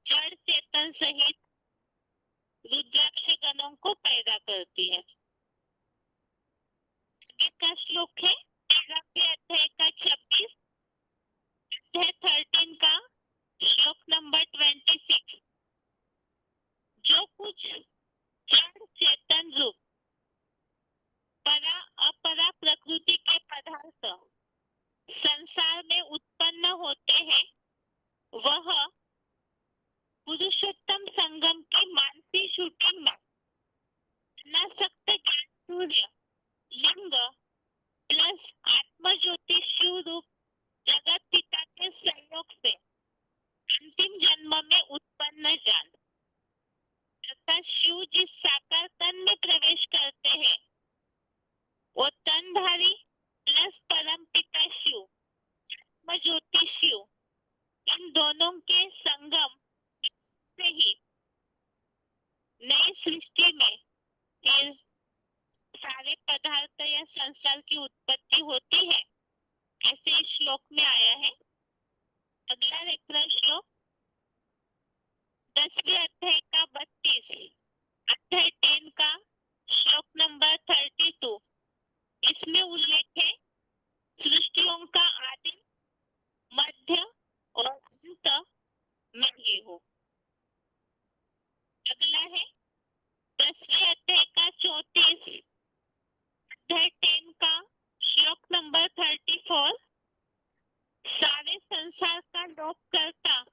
जड़ चेतन सहित रुद्राक्ष गणों को पैदा करती है। आगे का श्लोक है 13वें अध्याय का 26, अध्याय 13 का श्लोक नंबर 26। जो कुछ जड़ चेतन रूप परा अपरा प्रकृति के पदार्थ संसार में उत्पन्न होते हैं, वह पुरुषोत्तम संगम की मानसी शूटिंग में अनासक्त ज्ञान सूर्य लिंग प्लस आत्म ज्योति शिव रूप जगत पिता के सहयोग से अंतिम जन्म में उत्पन्न जान, अर्थात शिव जिस साकार तन में प्रवेश करते हैं, वो तनधारी प्लस परम पिता शिव, आत्म ज्योति शिव, इन दोनों के संगम से ही नई सृष्टि में इस सारे पदार्थ या संसार की उत्पत्ति होती है, ऐसे इस श्लोक में आया है। अगला रेफरेंस श्लोक 10वें अध्याय का 32, अध्याय 10 का श्लोक नंबर 32, इसमें उल्लेख है, सृष्टियों का आदि मध्य और अंत मैं ही हूँ। अगला है 10वें अध्याय का 34, अध्याय 10 का श्लोक नंबर 34, सारे संसार का लोप करता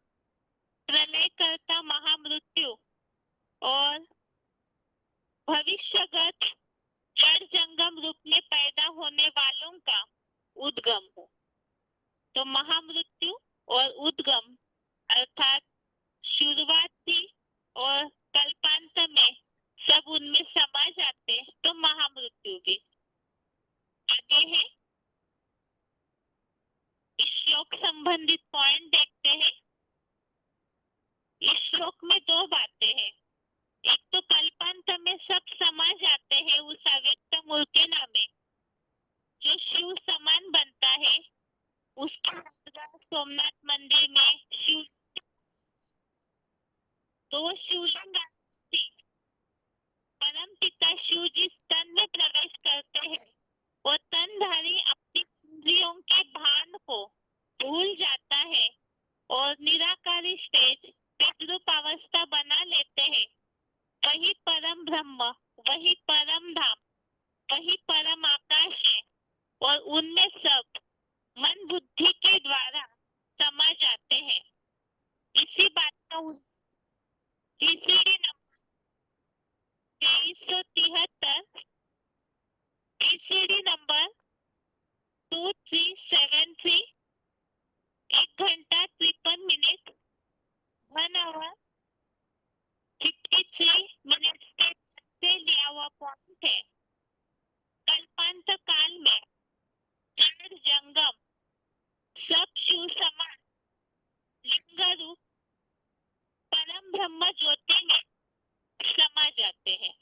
प्रलय करता महामृत्यु और भविष्यगत जड़ जंगम रूप में पैदा होने वालों का उद्गम हो। तो महामृत्यु और उद्गम अर्थात शुरुआत भी और कल्पांत में सब उनमें समा जाते, तो महामृत्यु भी। आगे है, इस श्लोक संबंधित पॉइंट देखते हैं। इस श्लोक में दो बातें हैं, एक तो कल्पांत में सब समा जाते हैं उस अव्यक्त मूर्तिना में, जो शिव समान बनता है, उसके सोमनाथ मंदिर में शिव, तो शिवलिंग परम पिता शिव जिस तन में प्रवेश करते हैं, वो तनधारी अपनी इंद्रियों के भान को भूल जाता है और निराकारी स्टेज तद्रूप अवस्था बना लेते हैं। वही परम ब्रह्म, वही परम धाम, वही परम आकाश है, और उनमें सब मन बुद्धि के द्वारा समा जाते हैं। इसी बात का नंबर 2373, नंबर 2373, 1 घंटा 53 मिनट, 1 आवर 53 मिनट से लिया हुआ पॉइंट है। कल्पांत काल में जड़ जंगम सब शिव समान लिंग रूप परम ब्रह्म ज्योति में समा जाते हैं।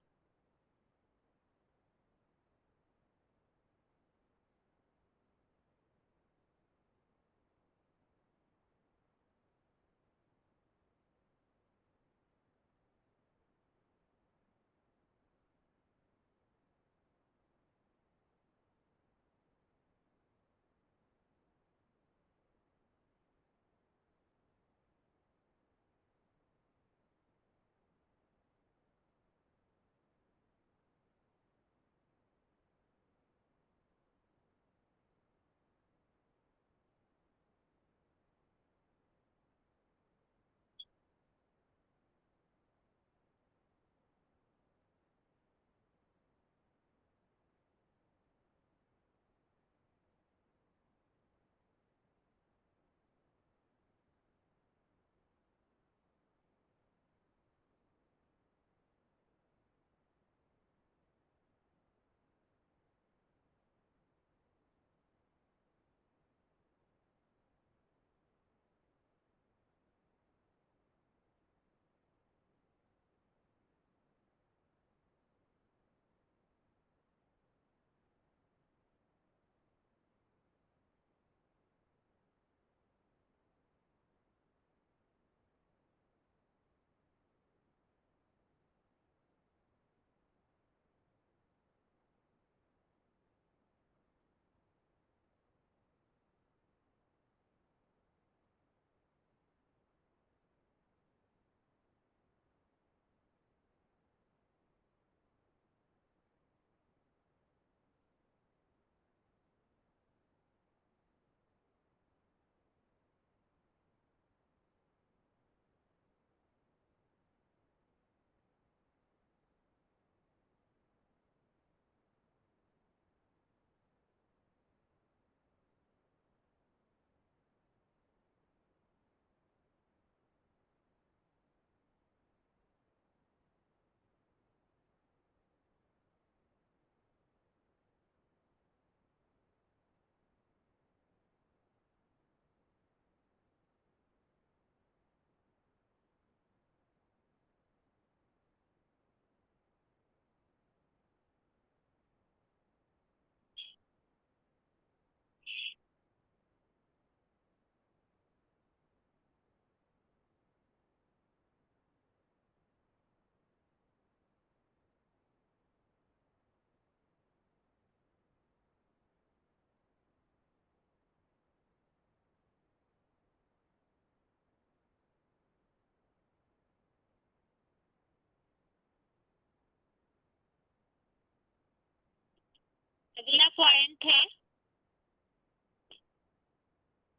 अगला पॉइंट है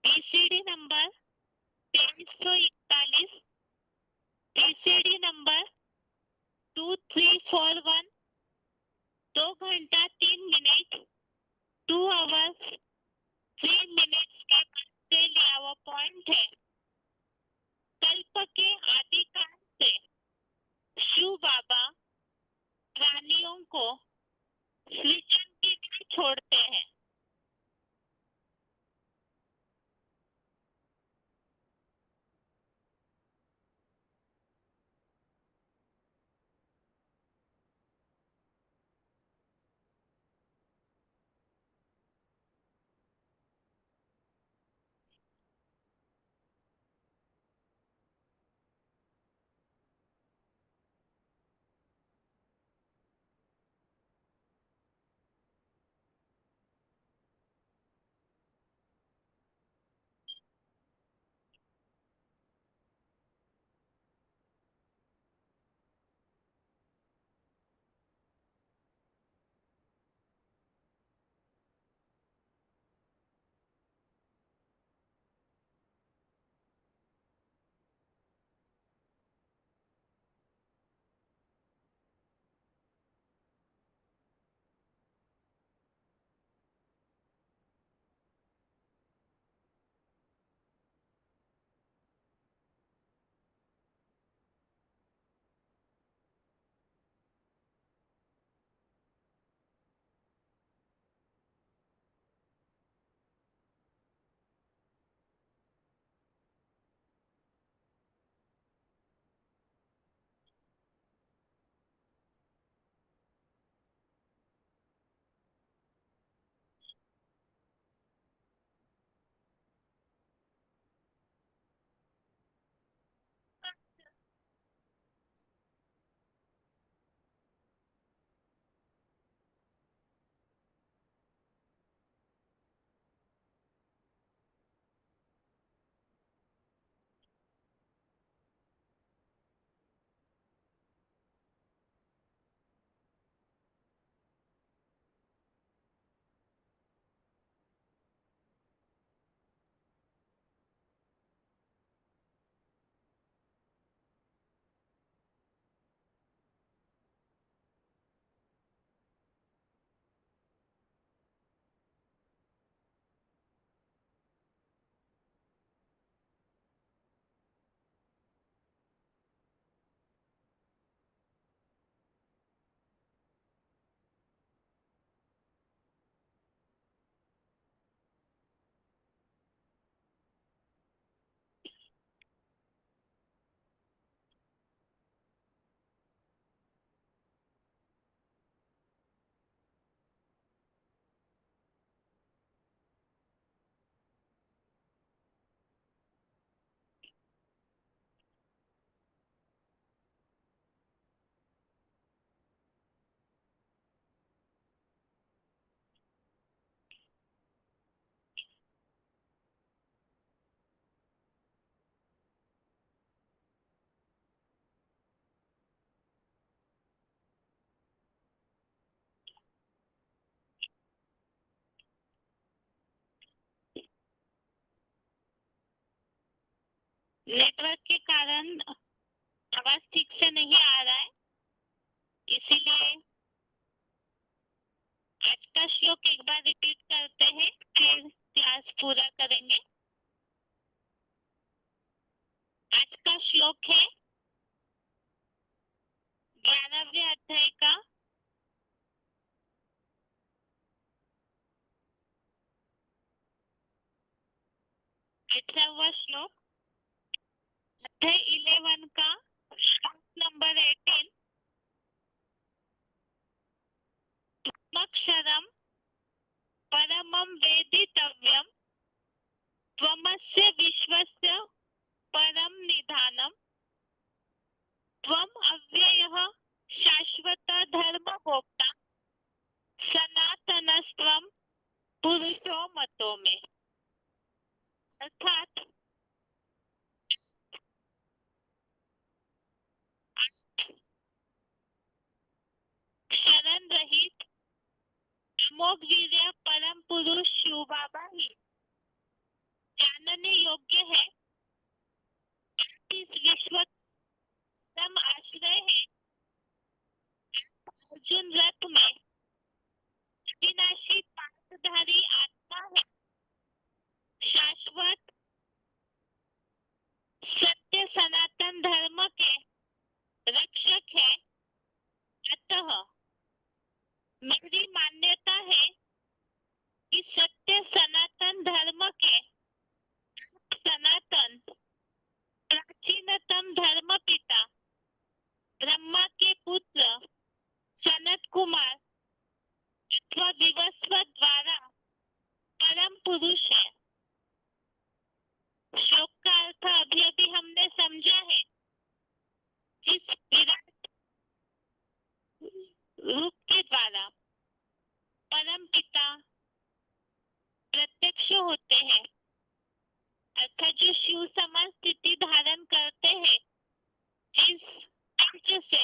बीसीडी नंबर 341, बीसीडी नंबर 2341, 2 घंटा 3 मिनट, 2 आवर्स 3 मिनट्स का से लिया हुआ पॉइंट है। कल्प के आदि काल से शिव बाबा प्राणियों को सृजन के लिए छोड़ते हैं। नेटवर्क के कारण आवाज ठीक से नहीं आ रहा है, इसीलिए आज का श्लोक एक बार रिपीट करते हैं, फिर क्लास पूरा करेंगे। आज का श्लोक है 11वें अध्याय का 18वां श्लोक, अध्याय 11 का श्लोक नंबर 18। त्वमक्षरम परमं वेदितव्यं, त्वमस्य विश्वस्य परम निधानम, त्वम् अव्ययः शाश्वत धर्मगोप्ता, सनातनस्त्वं पुरुषो मतो में। अर्थात शरण रहित, अमोघ अमोघ वीर्य परम पुरुष शिव बाबा ही जानने योग्य है। इस विश्व परम आश्रय है। अर्जुन रथ में अविनाशी पाशधारी आत्मा है। शाश्वत सत्य सनातन धर्म के रक्षक है। अतः मेरी मान्यता है कि सत्य सनातन धर्म के सनातन प्राचीनतम धर्म पिता ब्रह्मा के पुत्र सनत कुमार अथवा विवस्वत द्वारा परम पुरुष है। श्लोक का अर्थ अभी अभी हमने समझा है। इस विराट रूप के द्वारा परम पिता प्रत्यक्ष होते हैं, अर्थात जो शिव समान स्थिति धारण करते हैं। इस पंच से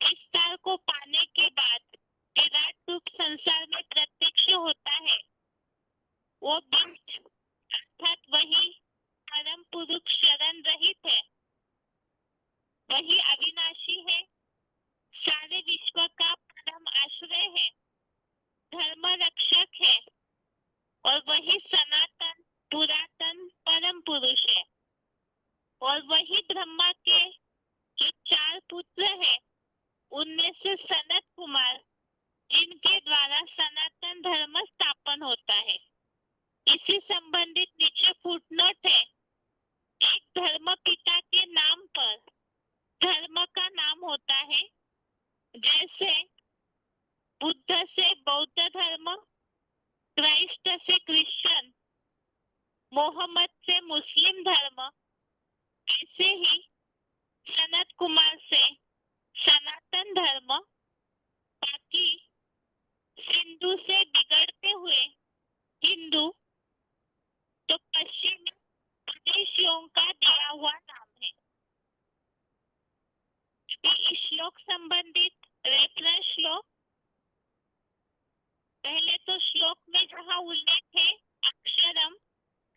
विस्तार को पाने के बाद विराट रूप संसार में प्रत्यक्ष होता है। वो बीज अर्थात वही परम पुरुष शरण रहित है। वही अविनाशी है, सारे विश्व का परम आश्रय है, धर्म रक्षक है और वही सनातन पुरातन परम पुरुष है। और वही ब्रह्मा के जो 4 पुत्र हैं, उनमें से सनत कुमार जिनके द्वारा सनातन धर्म स्थापन होता है। इसी संबंधित नीचे फुटनोट है। एक धर्म पिता के नाम पर धर्म का नाम होता है। जैसे बुद्ध से बौद्ध धर्म, क्राइस्ट से क्रिश्चियन, मोहम्मद से मुस्लिम धर्म, ऐसे ही सनत कुमार से सनातन धर्म, बाकी सिंधु से बिगड़ते हुए हिंदू, तो पश्चिमी विदेशियों का दिया हुआ नाम है। इस श्लोक संबंधित रेफरेंस श्लोक, पहले तो श्लोक में जहाँ उल्लेख है अक्षरम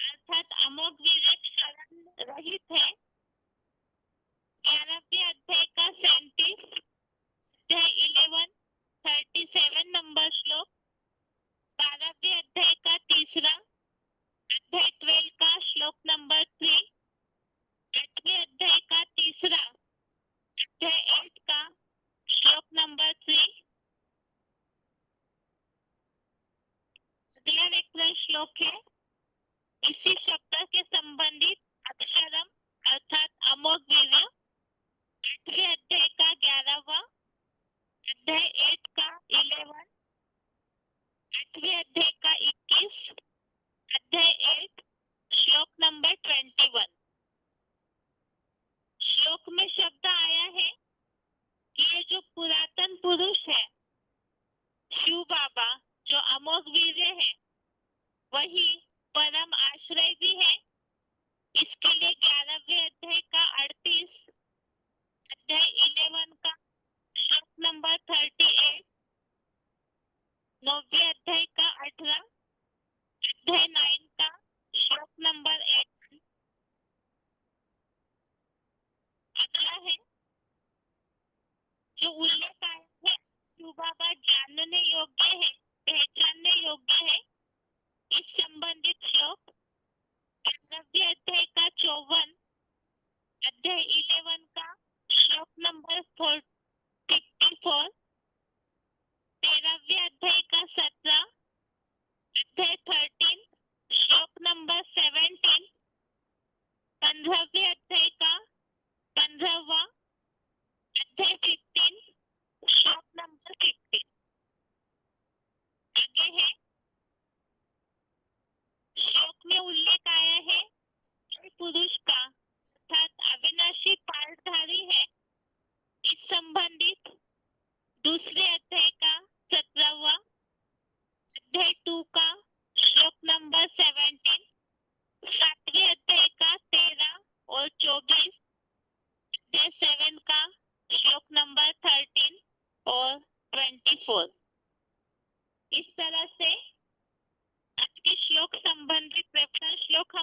अर्थात अमोघ वीर्य शरण रहित है, 11वें अध्याय का 37 अध्याय 11:37 नंबर श्लोक, 12वें अध्याय का 3रा अध्याय 12 का श्लोक नंबर 3, 8वें अध्याय का 3रा अध्याय 8 का श्लोक नंबर 3। अगला रेफरेंस श्लोक है इसी शब्द के संबंधित अक्षरम अर्थात अमोघ वीर्य, 8वें अध्याय का 11वां अध्याय 8 का 11, 8वें अध्याय का 21 अध्याय 8 श्लोक नंबर 21। श्लोक में शब्द आया है कि ये जो पुरातन पुरुष है शिव बाबा, जो अमोघ वीर्य है, वही परम आश्रय भी है। इसके लिए 11वें अध्याय का 38 अध्याय 11 का श्लोक नंबर 38, 9वें अध्याय का 18 अध्याय 9 का श्लोक नंबर 8। अगला है जो उल्लेख आया है शिव बाबा जानने योग्य है, पहचानने योग्य है। इस संबंधित श्लोक 11वें अध्याय का 54 अध्याय 11 का श्लोक नंबर 54, 13वें अध्याय का 17 अध्याय 13 श्लोक नंबर 17, 15वें अध्याय का 15वां अध्याय 15 श्लोक नंबर 15। आगे है श्लोक में उल्लेख आया है पुरुष का अर्थात अविनाशी पालधारी है। इस संबंधित दूसरे अध्याय का 17वां अध्याय 2 का श्लोक नंबर 17, 7वें अध्याय का 13 और 24 अध्याय 7 का श्लोक नंबर 13 और 24। इस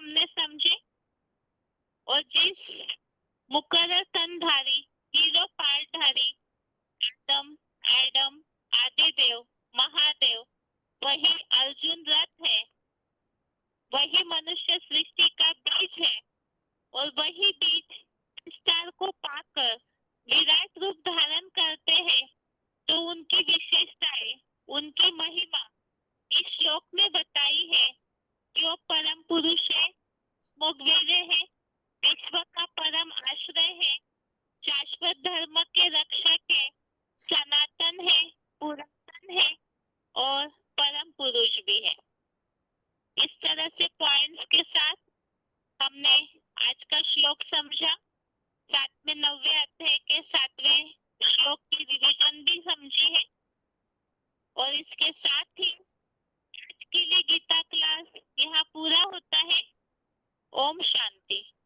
हमने समझे और जिस मुकर्रर तनधारी हीरो पालधारी एडम आदिदेव महादेव वही अर्जुन रथ है, वही मनुष्य सृष्टि का बीज है और वही बीज स्टार को पाकर विराट रूप धारण करते हैं। तो उनकी विशेषताएं, उनकी महिमा इस श्लोक में बताई है कि वो परम पुरुष है, मोगवीर्य है, विश्व का परम आश्रय है, शाश्वत धर्म के रक्षक है, सनातन है, पुरातन है और परम पुरुष भी है। इस तरह से पॉइंट्स के साथ हमने आज का श्लोक समझा। साथ में 9वें अध्याय के 7वें श्लोक की रिवीजन भी समझी है और इसके साथ ही आज के लिए गीता क्लास यहाँ पूरा होता है। ओम शांति।